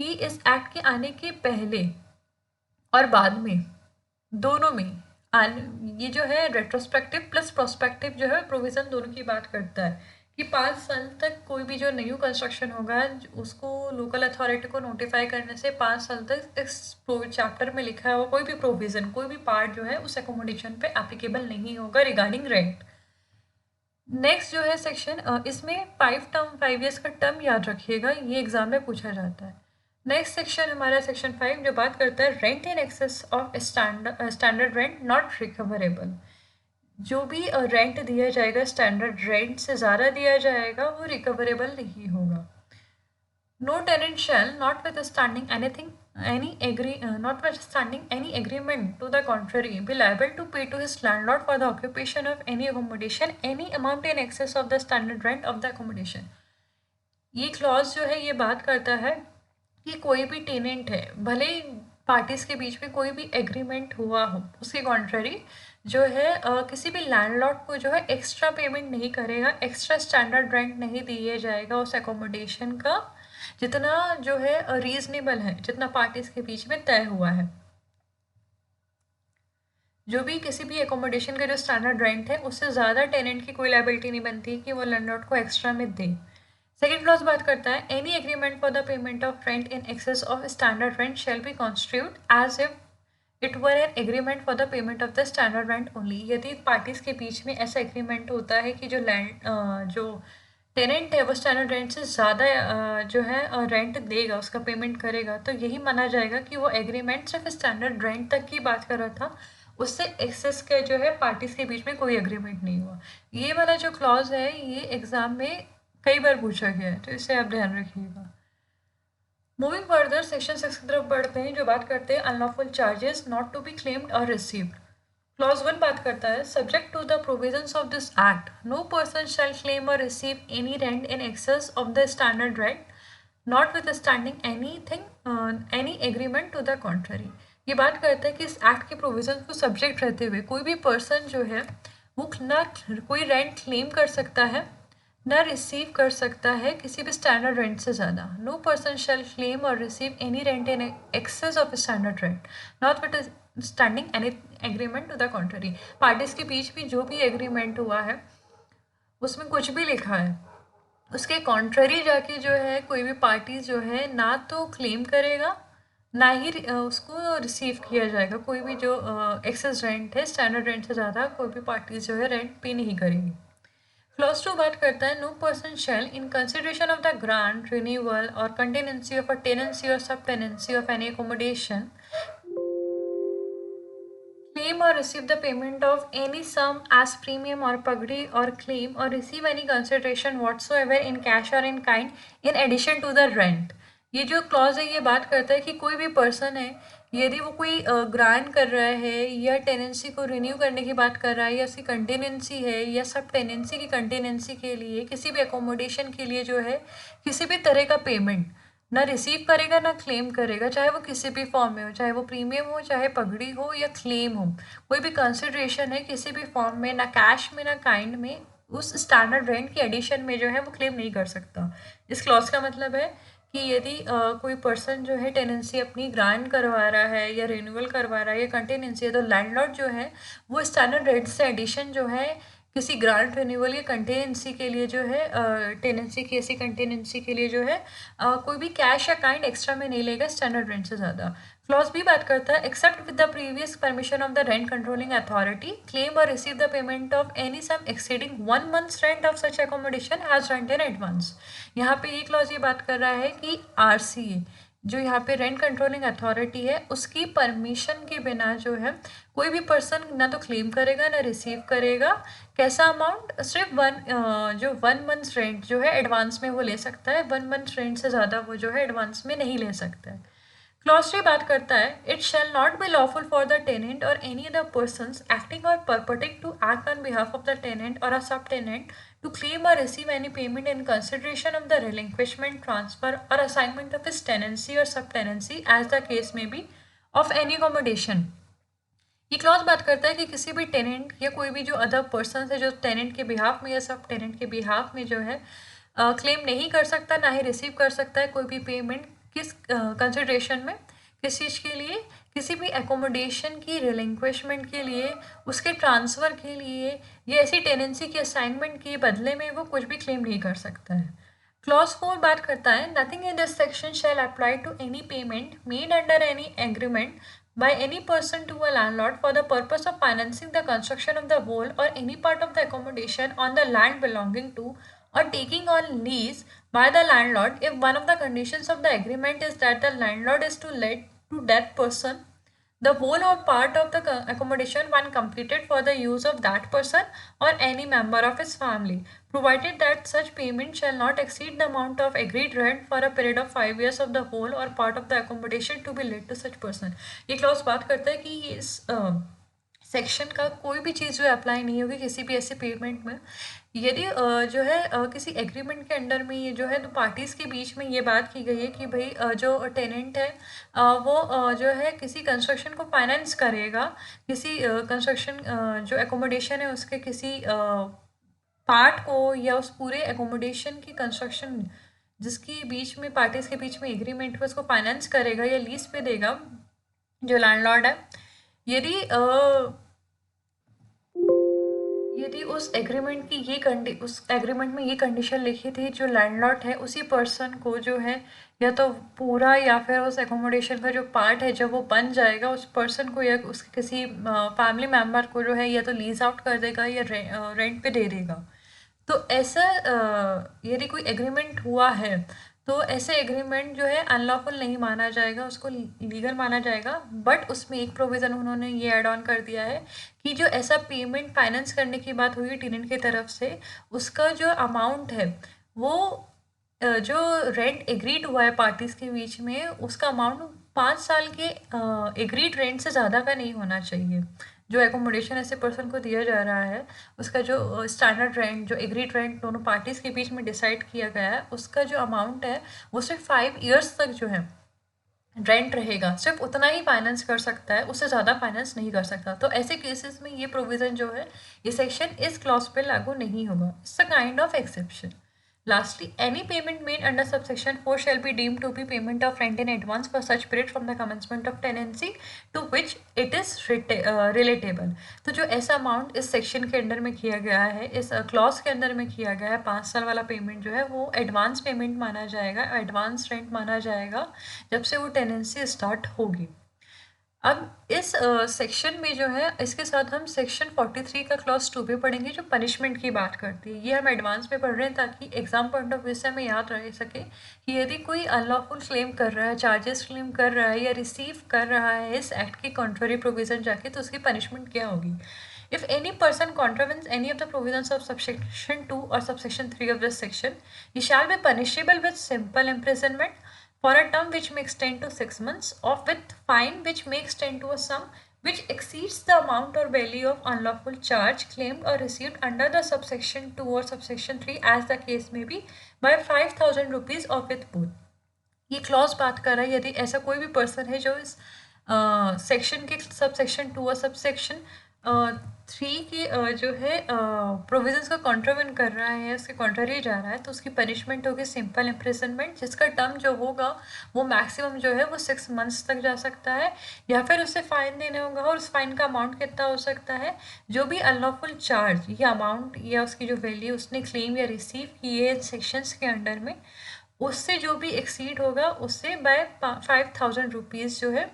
कि इस एक्ट के आने के पहले और बाद में, दोनों में ये जो है रेट्रोस्पेक्टिव प्लस प्रोस्पेक्टिव जो है प्रोविज़न दोनों की बात करता है कि 5 साल तक कोई भी जो न्यू कंस्ट्रक्शन होगा उसको लोकल अथॉरिटी को नोटिफाई करने से 5 साल तक इस चैप्टर में लिखा हुआ कोई भी प्रोविज़न, कोई भी पार्ट जो है उस एकोमोडेशन पे एप्लीकेबल नहीं होगा रिगार्डिंग रेंट। नेक्स्ट जो है सेक्शन, इसमें 5 ईयर्स का टर्म याद रखिएगा, ये एग्जाम में पूछा जाता है। नेक्स्ट सेक्शन हमारा सेक्शन 5 जो बात करता है rent in excess of standard rent not recoverable. जो भी रेंट दिया जाएगा स्टैंडर्ड रेंट से ज़्यादा दिया जाएगा वो रिकवरेबल नहीं होगा। No tenant shall, notwithstanding any agreement to the contrary, be liable to pay to his landlord for the occupation of any accommodation any amount in excess of the standard rent of the accommodation। ये क्लॉज जो है ये बात करता है कि कोई भी टेनेंट है, भले ही पार्टीज के बीच में कोई भी एग्रीमेंट हुआ हो, उसके कॉन्ट्ररी जो है किसी भी लैंडलॉर्ड को जो है एक्स्ट्रा पेमेंट नहीं करेगा, एक्स्ट्रा स्टैंडर्ड रेंट नहीं दिए जाएगा उस एकोमोडेशन का, जितना जो है रीजनेबल है, जितना पार्टीज के बीच में तय हुआ है। जो भी किसी भी एकोमोडेशन का जो स्टैंडर्ड रेंट है उससे ज़्यादा टेनेंट की कोई लायबिलिटी नहीं बनती कि वो लैंडलॉर्ड को एक्स्ट्रा में दे। सेकेंड क्लॉज बात करता है any agreement for the payment of rent in excess of standard rent shall be constitute as if it were an agreement for the payment of the standard rent only. यदि पार्टीज के बीच में ऐसा एग्रीमेंट होता है कि जो टेनेंट है वो स्टैंडर्ड रेंट से ज़्यादा जो है रेंट देगा, उसका पेमेंट करेगा, तो यही माना जाएगा कि वो एग्रीमेंट सिर्फ स्टैंडर्ड रेंट तक की बात कर रहा था, उससे एक्सेस के जो है पार्टीज के बीच में कोई एग्रीमेंट नहीं हुआ। ये वाला जो क्लॉज है ये एग्जाम में कई बार पूछा गया है, तो इसे आप ध्यान रखिएगा। मूविंग फर्दर सेक्शन 6 की तरफ बढ़ते हैं जो बात करते हैं unlawful charges not to be claimed or received. Clause 1 बात करता है subject to the provisions of this act no person shall claim or receive any rent in excess of the standard rent notwithstanding any agreement to the contrary. ये बात करता है कि इस एक्ट के प्रोविजन को सब्जेक्ट रहते हुए कोई भी पर्सन जो है वो ना कोई रेंट क्लेम कर सकता है ना रिसीव कर सकता है किसी भी स्टैंडर्ड रेंट से ज़्यादा। No person shall claim or receive any rent in excess of standard rent notwithstanding any agreement to the contrary. Parties के बीच में जो भी एग्रीमेंट हुआ है उसमें कुछ भी लिखा है, उसके कॉन्ट्ररी जाके जो है कोई भी पार्टी जो है ना तो क्लेम करेगा ना ही उसको रिसीव किया जाएगा। कोई भी जो एक्सेस रेंट है स्टैंडर्ड रेंट से ज़्यादा कोई भी पार्टी जो है रेंट पे नहीं करेगी। क्लॉज 2 बात करता है no person shall in consideration of the grant renewal or continuance of a tenancy or sub tenancy of any accommodation claim or receive the payment of any sum as premium or pagdi or claim or receive any consideration whatsoever in cash or in kind in addition to the rent। ये जो क्लॉज है ये बात करता है कि कोई भी पर्सन है यदि वो कोई ग्रांट कर रहा है या टेनेंसी को रिन्यू करने की बात कर रहा है या उसकी कंटेनेंसी है या सब टेनेंसी की कंटेनेंसी के लिए किसी भी एकोमोडेशन के लिए जो है किसी भी तरह का पेमेंट ना रिसीव करेगा ना क्लेम करेगा, चाहे वो किसी भी फॉर्म में हो, चाहे वो प्रीमियम हो, चाहे पगड़ी हो या क्लेम हो, कोई भी कंसिडरेशन है किसी भी फॉर्म में, ना कैश में ना काइंड में, उस स्टैंडर्ड रेंट की एडिशन में जो है वो क्लेम नहीं कर सकता। इस क्लॉज का मतलब है कि यदि कोई पर्सन जो है टेनेंसी अपनी ग्रांट करवा रहा है या रिन्यूअल करवा रहा है या कंटेनेंसी है तो लैंडलॉर्ड जो है वो स्टैंडर्ड रेंट से एडिशन जो है किसी ग्रांट रिन्यूअल या कंटेनेंसी के लिए जो है टेनेंसी की ऐसी कंटेनेंसी के लिए जो है कोई भी कैश या काइंड एक्स्ट्रा में नहीं लेगा स्टैंडर्ड रेंट से ज़्यादा। क्लॉज भी बात करता है except with the previous permission of the rent controlling authority claim or receive the payment of any sum exceeding 1 month's rent of such accommodation as rent in advance. यहाँ पे ये क्लॉज ये बात कर रहा है कि RCA जो यहाँ पे रेंट कंट्रोलिंग अथॉरिटी है उसकी परमिशन के बिना जो है कोई भी पर्सन ना तो क्लेम करेगा ना रिसीव करेगा कैसा अमाउंट, सिर्फ 1 मंथ रेंट जो है एडवांस में वो ले सकता है, 1 मंथ रेंट से ज़्यादा वो जो है एडवांस में नहीं ले सकता है। क्लॉज 3 बात करता है it shall not be lawful for the tenant or any other persons acting or purporting to act on behalf of the tenant or a सब tenant to claim or receive any payment in consideration of the relinquishment, transfer or assignment of his tenancy or subtenancy as the case may be of any accommodation। ये क्लॉज बात करता है कि किसी भी टेनेंट या कोई भी जो अदर पर्सन है जो टेनेंट के बिहाफ में या सब टेनेंट के बिहाफ में जो है क्लेम नहीं कर सकता ना ही रिसीव कर सकता है कोई भी पेमेंट किस कंसिडरेशन में, किस चीज़ के लिए, किसी भी एकोमोडेशन की रिलिंक्विशमेंट के लिए, उसके ट्रांसफ़र के लिए या ऐसी टेनेंसी की असाइनमेंट के बदले में वो कुछ भी क्लेम नहीं कर सकता है। क्लॉज 4 बात करता है nothing in this section shall apply to any payment made under any agreement by any person to a landlord for the purpose of financing the construction of the whole or any part of the accommodation on the land belonging to or taking on lease by the landlord if one of the conditions of the agreement is that the landlord is to let to that person the whole or part of the accommodation when completed for the use of that person or any member of his family, provided that such payment shall not exceed the amount of agreed rent for a period of 5 years of the whole or part of the accommodation to be let to such person. ये क्लॉज बात करता है कि इस सेक्शन का कोई भी चीज़ जो अप्लाई नहीं होगी किसी भी ऐसे पेमेंट में यदि जो है किसी एग्रीमेंट के अंडर में ये जो है दो पार्टीज़ के बीच में ये बात की गई है कि भाई जो टेनेंट है वो जो है किसी कंस्ट्रक्शन को फाइनेंस करेगा किसी कंस्ट्रक्शन जो एकोमोडेशन है उसके किसी पार्ट को या उस पूरे एकोमोडेशन की कंस्ट्रक्शन जिसकी बीच में पार्टीज़ के बीच में एग्रीमेंट है उसको फाइनेंस करेगा या लीज पे देगा जो लैंडलॉर्ड है यदि यदि उस एग्रीमेंट की उस एग्रीमेंट में ये कंडीशन लिखी थी जो लैंडलॉर्ड है उसी पर्सन को जो है या तो पूरा या फिर उस एकोमोडेशन का जो पार्ट है जब वो बन जाएगा उस पर्सन को या उसके किसी फैमिली मेम्बर को जो है या तो लीज आउट कर देगा या रेंट पे दे देगा तो ऐसा यदि कोई एग्रीमेंट हुआ है तो ऐसे एग्रीमेंट जो है अनलॉफुल नहीं माना जाएगा उसको लीगल माना जाएगा बट उसमें एक प्रोविज़न उन्होंने ये ऐड ऑन कर दिया है कि जो ऐसा पेमेंट फाइनेंस करने की बात हुई टेनेंट की तरफ से उसका जो अमाउंट है वो जो रेंट एग्रीड हुआ है पार्टीज़ के बीच में उसका अमाउंट 5 साल के एग्रीड रेंट से ज़्यादा का नहीं होना चाहिए जो एकोमोडेशन ऐसे पर्सन को दिया जा रहा है उसका जो स्टैंडर्ड रेंट जो एग्रीड रेंट दोनों पार्टीज़ के बीच में डिसाइड किया गया है उसका जो अमाउंट है वो सिर्फ 5 ईयर्स तक जो है रेंट रहेगा सिर्फ उतना ही फाइनेंस कर सकता है उससे ज़्यादा फाइनेंस नहीं कर सकता तो ऐसे केसेस में ये प्रोविज़न जो है ये सेक्शन इस क्लॉज पे लागू नहीं होगा it's a kind of exception. Lastly, any payment made under subsection 4 shall be deemed to be payment of rent in advance for such period from the commencement of tenancy to which it is relatable. तो जो ऐसा अमाउंट इस सेक्शन के अंदर में किया गया है इस क्लॉज के अंदर में किया गया है 5 साल वाला पेमेंट जो है वो एडवांस पेमेंट माना जाएगा एडवांस रेंट माना जाएगा जब से वो टेनेंसी स्टार्ट होगी. अब इस सेक्शन में जो है इसके साथ हम सेक्शन 43 का क्लॉज 2 पे पढ़ेंगे जो पनिशमेंट की बात करती है ये हम एडवांस में पढ़ रहे हैं ताकि एग्जाम पॉइंट ऑफ व्यू से हमें याद रह सके कि यदि कोई अनलॉफुल क्लेम कर रहा है चार्जेस क्लेम कर रहा है या रिसीव कर रहा है इस एक्ट की कॉन्ट्ररी प्रोविजन जाके तो उसकी पनिशमेंट क्या होगी. If any person contravenes any of the provisions of subsection 2 or subsection 3 of this section, he shall be punishable with simple imprisonment for a term which may extend to 6 months or with fine which may extend to a sum which exceeds the amount or value of unlawful charge claimed or received under the subsection 2 or subsection 3 as the case may be by 5,000 rupees or with both. ये क्लॉज बात कर रहा है यदि ऐसा कोई भी पर्सन है जो इस सेक्शन के सबसेक्शन 2 और सबसेक्शन 3 की जो है प्रोविजंस का कॉन्ट्रावेन कर रहा है उसके कॉन्ट्ररी जा रहा है तो उसकी पनिशमेंट होगी सिंपल इम्प्रिजनमेंट जिसका टर्म जो होगा वो मैक्सिमम जो है वो 6 मंथ्स तक जा सकता है या फिर उसे फ़ाइन देना होगा और उस फाइन का अमाउंट कितना हो सकता है जो भी अनलॉफुल चार्ज या अमाउंट या उसकी जो वैल्यू उसने क्लेम या रिसीव की है सेक्शंस के अंडर में उससे जो भी एक्सीड होगा उससे बाय 5,000 रुपीज़ जो है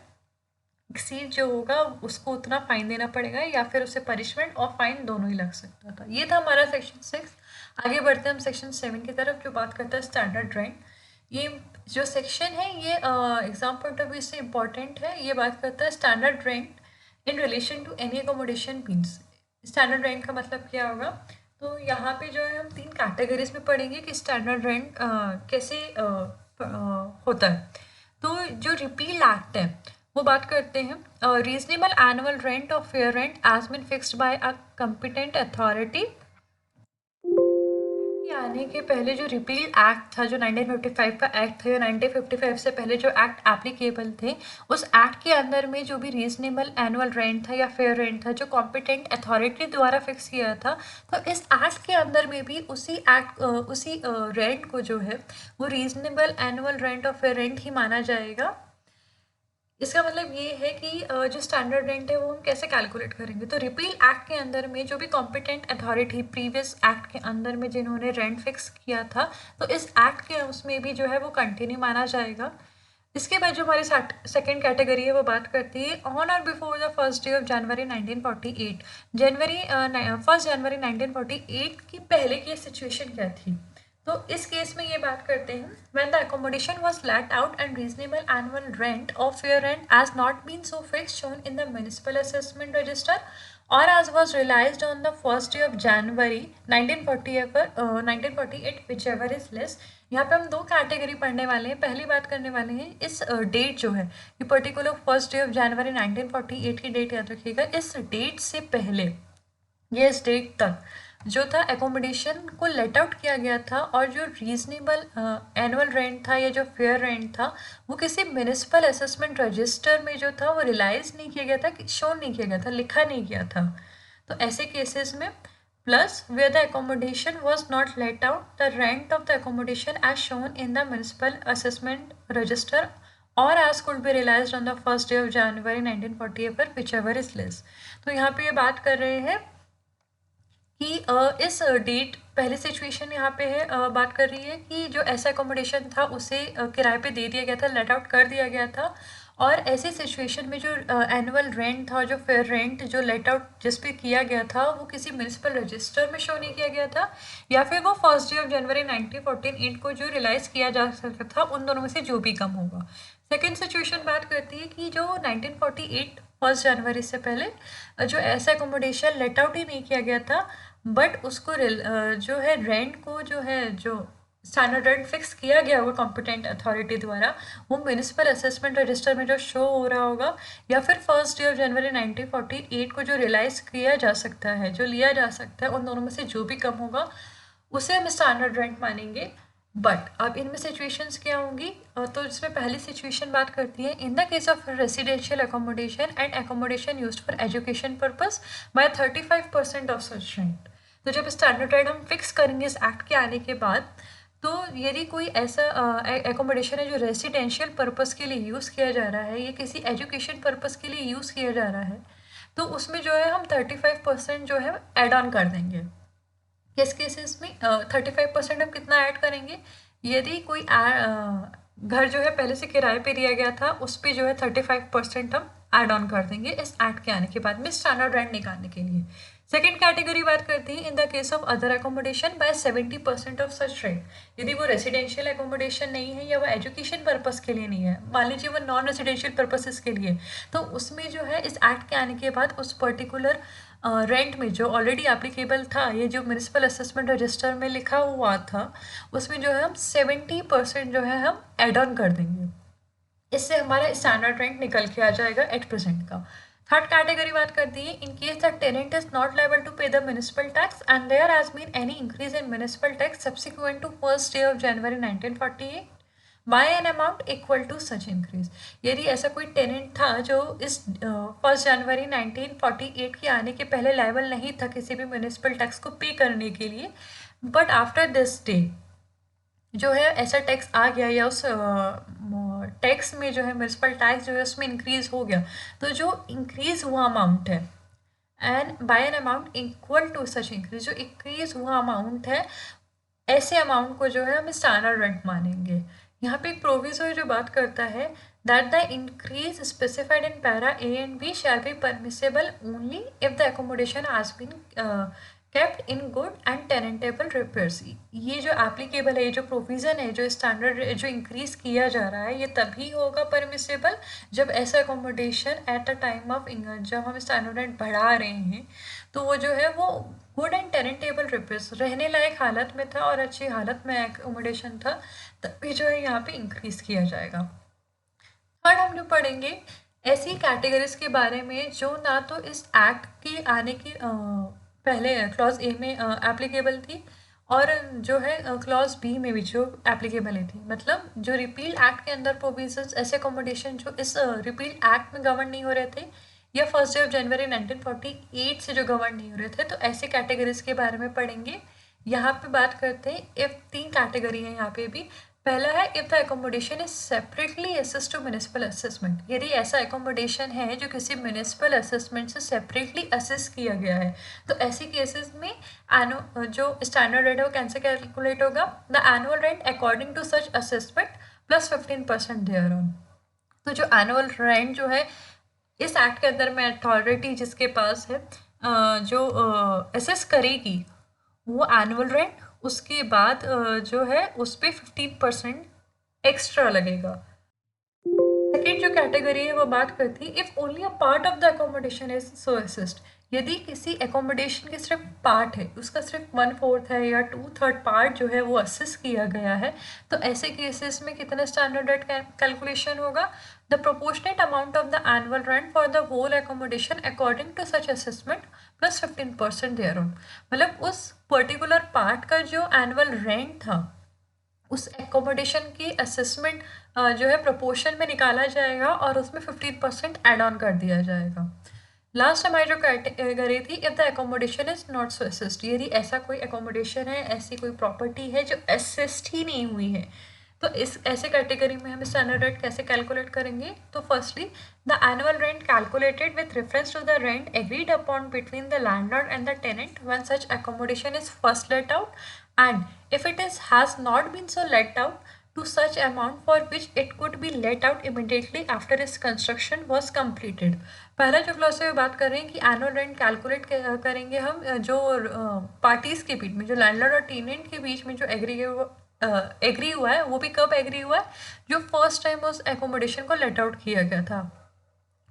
एक्सीड जो होगा उसको उतना फाइन देना पड़ेगा या फिर उसे पनिशमेंट और फाइन दोनों ही लग सकता था. ये था हमारा सेक्शन 6. आगे बढ़ते हैं हम सेक्शन 7 की तरफ जो बात करता है स्टैंडर्ड रेंट. ये जो सेक्शन है ये एग्जाम पॉइंट ऑफ व्यू से इम्पॉर्टेंट है. ये बात करता है standard rent in relation to any accommodation means. Standard rent का मतलब क्या होगा तो यहाँ पे जो है हम 3 कैटेगरीज में पढ़ेंगे कि स्टैंडर्ड रेंट कैसे होता है. तो जो रिपील एक्ट है वो बात करते हैं reasonable annual rent or fair rent as been fixed by a competent authority. आने के पहले जो रिपील एक्ट था जो 1955 का एक्ट था या 1955 से पहले जो एक्ट एप्लीकेबल थे उस एक्ट के अंदर में जो भी रीजनेबल एनुअल रेंट था या फेयर रेंट था जो कॉम्पिटेंट अथॉरिटी द्वारा फिक्स किया था तो इस एक्ट के अंदर में भी उसी रेंट को जो है वो reasonable annual rent or fair rent ही माना जाएगा. इसका मतलब ये है कि जो स्टैंडर्ड रेंट है वो हम कैसे कैलकुलेट करेंगे. तो रिपील एक्ट के अंदर में जो भी कॉम्पिटेंट अथॉरिटी प्रीवियस एक्ट के अंदर में जिन्होंने रेंट फिक्स किया था तो इस एक्ट के उसमें भी जो है वो कंटिन्यू माना जाएगा. इसके बाद जो हमारी सेकेंड कैटेगरी है वो बात करती है on or before the first day of January 1948। First January 1948 की पहले की सिचुएशन क्या थी। तो इस केस में ये बात करते हैं when the accommodation was let out and reasonable annual rent or fair rent has not been so fixed shown in the municipal assessment register or as was realized on the first day of January 1948 whichever is less। यहाँ पे हम दो कैटेगरी पढ़ने वाले हैं। पहली बात करने वाले हैं इस डेट जो है ये particular first day of January 1948 की डेट याद रखिएगा। इस डेट से पहले ये इस डेट तक जो था एकोमोडेशन को लेट आउट किया गया था और जो रीजनेबल एनुअल रेंट था या जो फेयर रेंट था वो किसी म्युनिसिपल असेसमेंट रजिस्टर में जो था वो रियलाइज नहीं किया गया था, शो नहीं किया गया था, लिखा नहीं गया था। तो ऐसे केसेस में plus where the accommodation was not let out the rent of the accommodation as shown in the municipal assessment register or as could be realized on the first day of January 1948 पर whichever is less। तो यहाँ पे ये बात कर रहे हैं कि इस डेट पहले सिचुएशन यहाँ पे है बात कर रही है कि जो ऐसा एकोमोडेशन था उसे किराए पे दे दिया गया था, लेट आउट कर दिया गया था और ऐसी सिचुएशन में जो एनुअल रेंट था, जो फेयर रेंट जो लेट आउट जिस पे किया गया था वो किसी म्युनिसिपल रजिस्टर में शो नहीं किया गया था या फिर वो फर्स्ट डे ऑफ जनवरी 1948 को जो रियलाइज किया जा सकता था, उन दोनों में से जो भी कम होगा। सेकेंड सिचुएशन बात करती है कि जो 1948 फर्स्ट जनवरी से पहले जो ऐसा एकोमोडेशन लेट आउट ही नहीं किया गया था बट उसको जो है रेंट को जो है जो स्टैंडर्ड रेंट फिक्स किया गया होगा कॉम्पिटेंट अथॉरिटी द्वारा वो म्युनिसिपल असेसमेंट रजिस्टर में जो शो हो रहा होगा या फिर फर्स्ट डे ऑफ जनवरी 1948 को जो रियलाइज किया जा सकता है, जो लिया जा सकता है, उन दोनों में से जो भी कम होगा उसे हम स्टैंडर्ड रेंट मानेंगे। बट अब इनमें सिचुएशंस क्या होंगी, तो इसमें पहली सिचुएशन बात करती है in the case of residential accommodation and accommodation used for education purpose bye 35% of such rent. तो जब स्टैंडर्ड रेट हम फिक्स करेंगे इस एक्ट के आने के बाद, तो यदि कोई ऐसा एकोमोडेशन है जो रेसिडेंशियल पर्पस के लिए यूज़ किया जा रहा है या किसी एजुकेशन पर्पस के लिए यूज़ किया जा रहा है तो उसमें जो है हम 35% जो है ऐड ऑन कर देंगे। किस केसेस में 35% हम कितना ऐड करेंगे, यदि कोई घर जो है पहले से किराए पे दिया गया था उस पर जो है 35% हम ऐड ऑन कर देंगे इस एक्ट के आने के बाद में स्टैंडर्ड रेंट निकालने के लिए। सेकेंड कैटेगरी बात करती है in the case of other accommodation by 70% of such rent. यदि वो रेसिडेंशियल एकोमोडेशन नहीं है या वो एजुकेशन पर्पस के लिए नहीं है, मान लीजिए वो नॉन रेसिडेंशियल पर्पसेस के लिए, तो उसमें जो है इस एक्ट के आने के बाद उस पर्टिकुलर रेंट में जो ऑलरेडी एप्लीकेबल था, ये जो म्युनिसिपल असेसमेंट रजिस्टर में लिखा हुआ था उसमें जो है हम 70% जो है हम एड ऑन कर देंगे। इससे हमारा स्टैंडर्ड रेंट निकल के आ जाएगा 8% का। थर्ड कैटेगरी बात करती है in case the tenant is not liable to pay the municipal tax and there has been any increase in municipal tax subsequent to first day of January 1948 by an amount equal to such increase. यदि ऐसा कोई टेनेंट था जो इस फर्स्ट जनवरी 1948 के आने के पहले लायबल नहीं था किसी भी म्युनिसिपल टैक्स को पे करने के लिए, बट आफ्टर दिस डे जो है ऐसा टैक्स आ गया या उस टैक्स में जो है म्युनिसिपल टैक्स जो है उसमें इंक्रीज हो गया, तो जो इंक्रीज हुआ अमाउंट है and by an amount equal to such increase, जो इंक्रीज हुआ अमाउंट है ऐसे अमाउंट को जो है हम स्टैंडर्ड रेंट मानेंगे। यहाँ पे एक प्रोविजो है जो बात करता है that the increase specified in para A and B shall be permissible only if the accommodation has been kept in good and tenantable repairs. ये जो एप्लीकेबल है, ये जो प्रोविज़न है, जो स्टैंडर्ड जो इंक्रीज किया जा रहा है, ये तभी होगा परमिसेबल जब ऐसा accommodation at the time of जब हम स्टैंडर्ड रेंट बढ़ा रहे हैं तो वो जो है वो गुड एंड टेनेंटेबल रिपेयर्स रहने लायक हालत में था और अच्छी हालत में एकोमोडेशन था, तभी जो है यहाँ पे इंक्रीज किया जाएगा। थर्ड हम जो पढ़ेंगे ऐसी कैटेगरीज के बारे में जो ना तो इस एक्ट के आने की पहले क्लॉज ए में एप्लीकेबल थी और जो है क्लॉज बी में भी जो एप्लीकेबल थी, मतलब जो रिपील एक्ट के अंदर प्रोविजंस ऐसे अकोमोडेशन जो इस रिपील एक्ट में गवर्न नहीं हो रहे थे या फर्स्ट डे ऑफ जनवरी 1948 से जो गवर्न नहीं हो रहे थे, तो ऐसे कैटेगरीज के बारे में पढ़ेंगे। यहाँ पे बात करते हैं इफ 3 कैटेगरी है यहाँ पे भी। पहला है if the accommodation is separately assessed to municipal assessment. यदि ऐसा एकोमोडेशन है जो किसी म्युनिसिपल असेसमेंट से सेपरेटली असेस किया गया है तो ऐसी केसेस में जो स्टैंडर्ड रेट है वो कैसे कैलकुलेट होगा, the annual rent according to such assessment plus 15% thereon. तो जो एनुअल रेंट जो है इस एक्ट के अंदर में अथॉरिटी जिसके पास है जो असेस करेगी वो एनुअल रेंट, उसके बाद जो है उस पर 15% एक्स्ट्रा लगेगा। सेकेंड जो कैटेगरी है वो बात करती है if only a part of the accommodation is so assist. यदि किसी एकोमोडेशन के सिर्फ पार्ट है, उसका सिर्फ 1/4 है या 2/3 पार्ट जो है वो असिस्ट किया गया है, तो ऐसे केसेस में कितना स्टैंडर्ड रेट कैलकुलेशन होगा? The proportionate amount of the annual rent for the whole accommodation according to such assessment plus 15% thereon. मतलब उस पर्टिकुलर पार्ट का जो एनुअल रेंट था उस एकोमोडेशन की असेसमेंट जो है प्रोपोर्शन में निकाला जाएगा और उसमें 15% एड ऑन कर दिया जाएगा। लास्ट हमारी जो कैटेगरी थी if the accommodation is not so assist. यदि ऐसा कोई एकोमोडेशन है, ऐसी कोई प्रॉपर्टी है जो असिस्ट ही नहीं हुई है, तो इस ऐसे कैटेगरी में हम स्टैंडर्ड रेट कैसे कैलकुलेट करेंगे? तो firstly the annual rent calculated with reference to the rent agreed upon between the landlord and the tenant when such accommodation is first let out, and if it is has not been so let out to such amount for which it could be let out immediately after its construction was completed। पहला जो क्लॉज है बात कर रहे हैं कि एनुअल रेंट कैलकुलेट करेंगे हम जो पार्टीज के बीच में, जो लैंडलॉर्ड और टेनेंट के बीच में जो एग्री हुआ है, वो भी कब एग्री हुआ है? जो फर्स्ट टाइम उस एकोमोडेशन को लेट आउट किया गया था।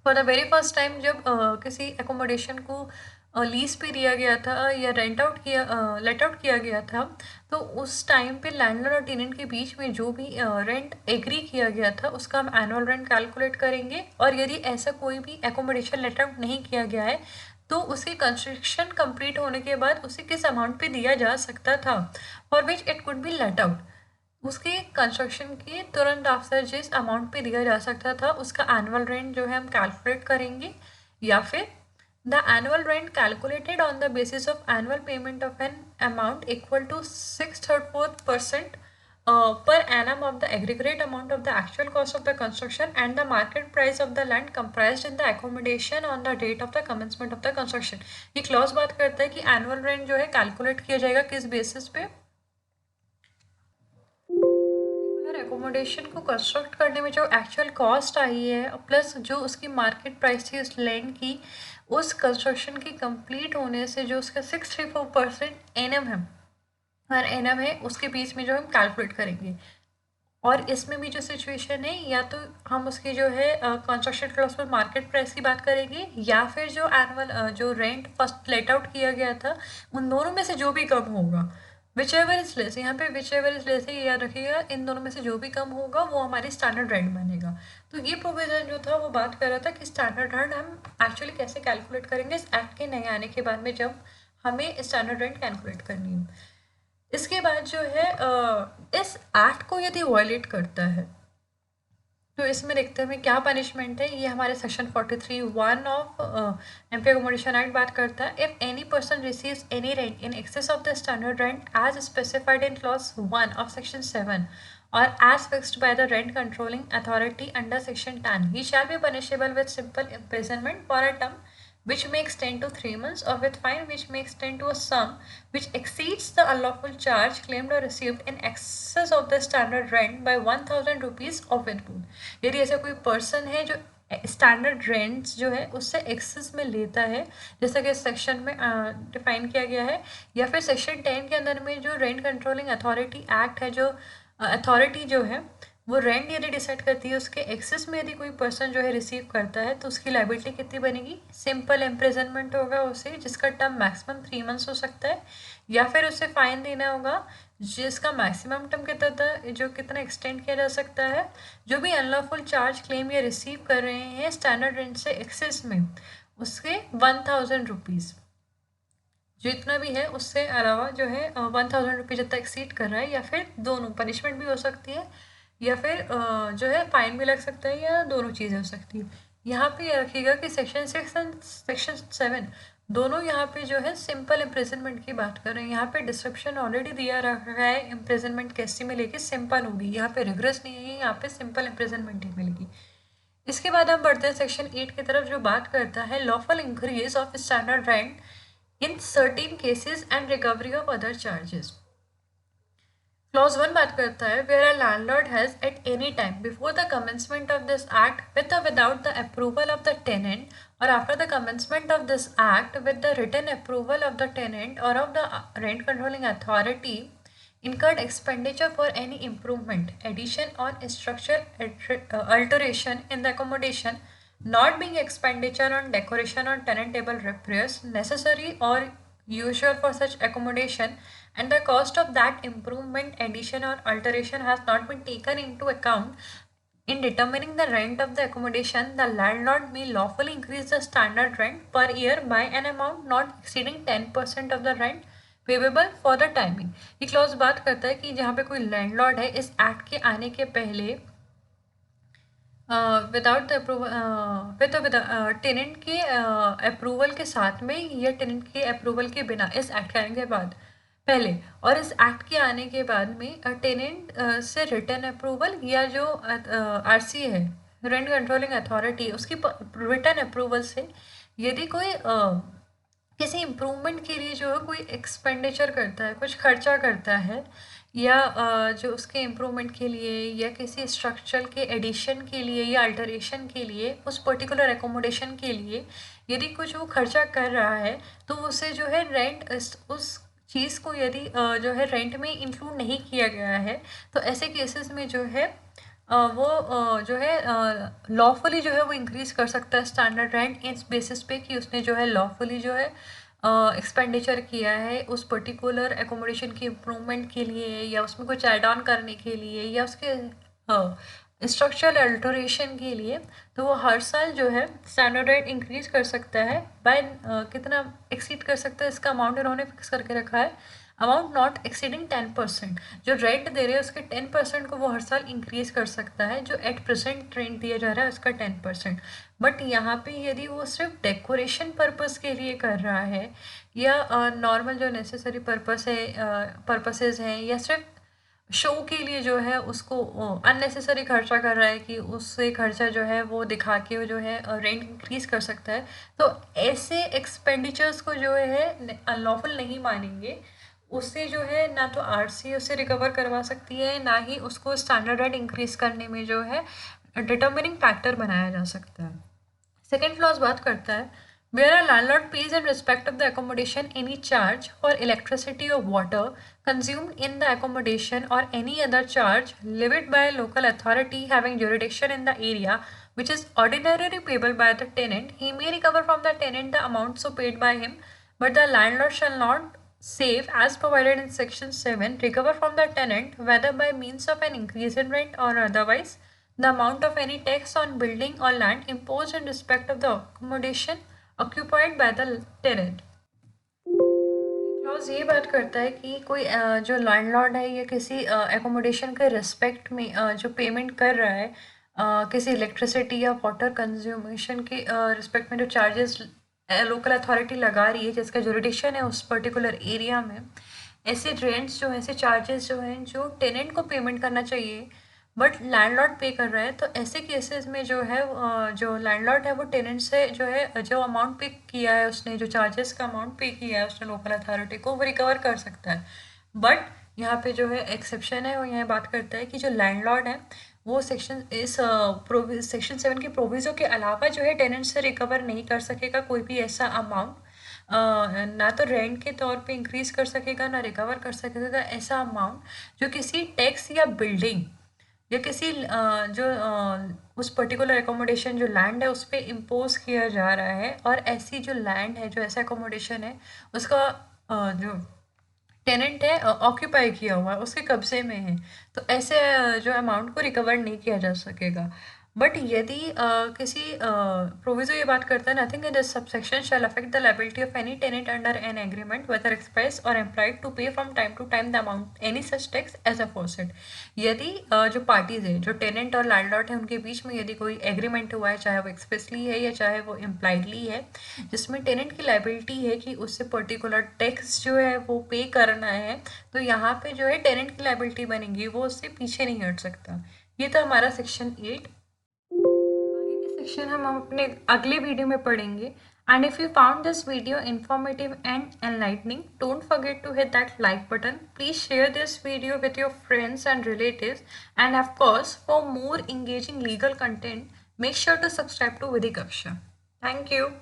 For the very first time जब किसी एकोमोडेशन को लीज पे दिया गया था या रेंट आउट किया लेट आउट किया गया था, तो उस टाइम पे लैंडलॉर्ड और टेनेंट के बीच में जो भी रेंट एग्री किया गया था उसका हम एनुअल रेंट कैलकुलेट करेंगे। और यदि ऐसा कोई भी एकोमोडेशन लेट आउट नहीं किया गया है तो उसकी कंस्ट्रक्शन कंप्लीट होने के बाद उसे किस अमाउंट पे दिया जा सकता था for which it could be let out, उसके कंस्ट्रक्शन के तुरंत आफ्टर जिस अमाउंट पे दिया जा सकता था उसका एनुअल रेंट जो है हम कैलकुलेट करेंगे। या फिर the annual rent calculated on the basis of annual payment of an amount equal to 6/4% per annum of the aggregate amount of the actual cost of the construction and the market price of the land comprised in the accommodation on the date of the commencement of the construction। ये क्लॉज बात करता है कि एनुअल रेंट जो है कैलकुलेट किया जाएगा किस बेसिस पे? एकोमोडेशन को कंस्ट्रक्ट करने में जो एक्चुअल कॉस्ट आई है प्लस जो उसकी मार्केट प्राइस थी उस लैंड की, उस कंस्ट्रक्शन की कंप्लीट होने से जो उसका 634% एनएम है, हर एनएम है, उसके बीच में जो हम कैलकुलेट करेंगे। और इसमें भी जो सिचुएशन है, या तो हम उसकी जो है construction cost per market price की बात करेंगे या फिर जो एनुअल जो रेंट फर्स्ट लेट आउट किया गया था उन दोनों में से जो भी कम होगा, विच एवर इज लेस, यहाँ पे विच एवर इज लेस याद रखिएगा, इन दोनों में से जो भी कम होगा वो हमारी स्टैंडर्ड रेंट बनेगा। तो ये प्रोविजन जो था वो बात कर रहा था कि स्टैंडर्ड रेंट हम एक्चुअली कैसे कैलकुलेट करेंगे इस एक्ट के नए आने के बाद में जब हमें स्टैंडर्ड रेंट कैलकुलेट करनी है। इसके बाद जो है इस एक्ट को यदि वायलेट करता है तो इसमें देखते हैं क्या पनिशमेंट है। ये हमारे section 43(1) of MP accommodation act बात करता है। If any person receives any rent in excess of the standard rent as specified in clause 1 of section 7 or as fixed by the rent controlling authority under section 10, he shall be punishable with simple imprisonment for a term which may extend to 3 months or with fine which may extend to a sum which exceeds the unlawful charge claimed or received in excess of the standard rent by 1000 rupees of with boon। यदि ऐसा कोई पर्सन है जो स्टैंडर्ड रेंट्स जो है उससे एक्सेस में लेता है, जैसा कि सेक्शन में डिफाइन किया गया है, या फिर सेक्शन 10 के अंदर में जो रेंट कंट्रोलिंग अथॉरिटी एक्ट है, जो अथॉरिटी जो है वो रेंट यदि डिसाइड करती है उसके एक्सेस में यदि कोई पर्सन जो है रिसीव करता है तो उसकी लाइबिलिटी कितनी बनेगी? सिंपल इम्प्रिजनमेंट होगा उसे, जिसका टर्म मैक्सिमम 3 मंथ्स हो सकता है, या फिर उसे फाइन देना होगा जिसका मैक्सिमम टर्म कितना था, जो कितना एक्सटेंड किया जा सकता है। जो भी अनलॉफुल चार्ज क्लेम या रिसीव कर रहे हैं स्टैंडर्ड रेंट से एक्सेस में, उसके 1000 रुपीज़ जितना भी है उससे अलावा जो है 1000 रुपीज़ जितना एक्सीड कर रहा है, या फिर दोनों पनिशमेंट भी हो सकती है, या फिर जो है फाइन भी लग सकता है, या दोनों चीज़ें हो सकती है। यहाँ पे ये रखिएगा कि सेक्शन 6 एंड सेक्शन 7 दोनों यहाँ पे जो है सिंपल इम्प्रिजनमेंट की बात कर रहे हैं। यहाँ पे डिस्क्रिप्शन ऑलरेडी दिया रखा है इम्प्रिजनमेंट कैसे मिलेगी, सिंपल होगी, यहाँ पे रिग्रेस नहीं है, यहाँ पे सिंपल इम्प्रिजनमेंट ही मिलेगी। इसके बाद हम बढ़ते हैं सेक्शन 8 की तरफ, जो बात करता है lawful increase of standard rent in certain cases and recovery of other charges। Clause 1 बात करता है where a landlord has at any time before the commencement of this act with or without the approval of the tenant or after the commencement of this act with the written approval of the tenant or of the rent controlling authority incurred expenditure for any improvement, addition or structural alteration in the accommodation not being expenditure on decoration or tenantable repairs necessary or usual for such accommodation, and the cost of that improvement, addition or alteration has not been taken into account in determining the rent of the accommodation, the landlord may lawfully increase the standard rent per year by an amount not exceeding 10% of the rent payable for the timing. ये क्लॉज बात करता है कि जहाँ पे कोई लैंडलॉर्ड है इस एक्ट के आने के पहले without the approval with tenant के अप्रूवल के साथ में या टेनेंट के अप्रूवल के बिना इस एक्ट के आने के बाद पहले और इस एक्ट के आने के बाद में टेनेंट से रिटर्न अप्रूवल या जो आरसी है रेंट कंट्रोलिंग अथॉरिटी उसकी रिटर्न अप्रूवल से यदि कोई किसी इम्प्रूवमेंट के लिए जो है कोई एक्सपेंडिचर करता है, कुछ खर्चा करता है या जो उसके इम्प्रूवमेंट के लिए या किसी स्ट्रक्चर के एडिशन के लिए या अल्टरेशन के लिए उस पर्टिकुलर एकोमोडेशन के लिए यदि कुछ वो खर्चा कर रहा है तो उसे जो है रेंट उस चीज़ को यदि जो है रेंट में इंक्लूड नहीं किया गया है तो ऐसे केसेस में जो है वो जो है लॉफुली जो है वो इंक्रीज़ कर सकता है स्टैंडर्ड रेंट इस बेसिस पे कि उसने जो है लॉफुली जो है एक्सपेंडिचर किया है उस पर्टिकुलर एकोमोडेशन की इम्प्रूवमेंट के लिए या उसमें कुछ ऐड ऑन करने के लिए या उसके स्ट्रक्चरल अल्टरेशन के लिए, तो वो हर साल जो है स्टैंडर्ड रेट इंक्रीज कर सकता है बाय कितना एक्सीड कर सकता है इसका अमाउंट इन्होंने फिक्स करके रखा है, अमाउंट नॉट एक्सीडिंग 10%। जो रेंट दे रहे हैं उसके 10% को वो हर साल इंक्रीज कर सकता है, जो एट प्रेजेंट रेंट दिया जा रहा है उसका 10%। बट यहाँ पे यदि वो सिर्फ डेकोरेशन पर्पस के लिए कर रहा है या नॉर्मल जो नेसेसरी पर्पस है पर्पसेस हैं या सिर्फ शो के लिए जो है उसको अननेसेसरी खर्चा कर रहा है कि उससे खर्चा जो है वो दिखा के वो जो है रेंट इंक्रीज कर सकता है, तो ऐसे एक्सपेंडिचर्स को जो है अनलॉफुल नहीं मानेंगे। उससे जो है ना तो आरसी उसे रिकवर करवा सकती है ना ही उसको स्टैंडर्ड रेंट इंक्रीज करने में जो है डिटर्मिनिंग फैक्टर बनाया जा सकता है। सेकेंड क्लॉज बात करता है where a landlord pays in respect of the accommodation any charge for electricity or water consumed in the accommodation or any other charge levied by a local authority having jurisdiction in the area which is ordinarily payable by the tenant, he may recover from the tenant the amount so paid by him, but the landlord shall not save as provided in section 7 recover from the tenant whether by means of an increase in rent or otherwise the amount of any tax on building or land imposed in respect of the accommodation occupied by the tenant। Clause ये बात करता है कि कोई जो लैंडलॉर्ड है या किसी एकोमोडेशन के रिस्पेक्ट में जो पेमेंट कर रहा है किसी इलेक्ट्रिसिटी या वाटर कंज्यूमेशन के रिस्पेक्ट में जो चार्जेस लोकल अथॉरिटी लगा रही है जिसका जुरिडिक्शन है उस पर्टिकुलर एरिया में, ऐसे रेंट्स जो हैं ऐसे चार्जेस जो हैं जो टेनेंट को पेमेंट करना चाहिए बट लैंडलॉर्ड पे कर रहा है, तो ऐसे केसेस में जो है जो लैंडलॉर्ड है वो टेनेंट से जो है जो अमाउंट पे किया है उसने जो चार्जेस का अमाउंट पे किया है उसने लोकल अथॉरिटी को वो रिकवर कर सकता है। बट यहाँ पे जो है एक्सेप्शन है वो यहाँ बात करता है कि जो लैंडलॉर्ड है वो सेक्शन 7 के प्रोविज़ो के अलावा जो है टेनेंट से रिकवर नहीं कर सकेगा कोई भी ऐसा अमाउंट, ना तो रेंट के तौर पे इंक्रीज कर सकेगा ना रिकवर कर सकेगा ऐसा अमाउंट जो किसी टैक्स या बिल्डिंग या किसी जो उस पर्टिकुलर एकोमोडेशन जो लैंड है उस पर इम्पोज किया जा रहा है और ऐसी जो लैंड है जो ऐसा एकोमोडेशन है उसका जो टेनेंट है ऑक्यूपाई किया हुआ है उसके कब्जे में है, तो ऐसे जो अमाउंट को रिकवर नहीं किया जा सकेगा। बट यदि किसी प्रोविजो ये बात करता है nothing in this subsection shall affect the liability of any tenant under an agreement whether express or implied to pay from time to time the amount any such tax as aforesaid. यदि जो पार्टीज है जो टेनेंट और लैंडलॉर्ड है उनके बीच में यदि कोई एग्रीमेंट हुआ है चाहे वो एक्सप्रेसली है या चाहे वो इम्प्लाइडली है जिसमें टेनेंट की लायबिलिटी है कि उससे पर्टिकुलर टैक्स जो है वो पे करना है, तो यहाँ पे जो है टेनेंट की लायबिलिटी बनेगी वो उससे पीछे नहीं हट सकता। ये तो हमारा सेक्शन 8। सेक्शन हम अपने अगले वीडियो में पढ़ेंगे। And if you found this video informative and enlightening, don't forget to hit that like button. Please share this video with your friends and relatives. And of course, for more engaging legal content, make sure to subscribe to Vidhi Kaksha. Thank you.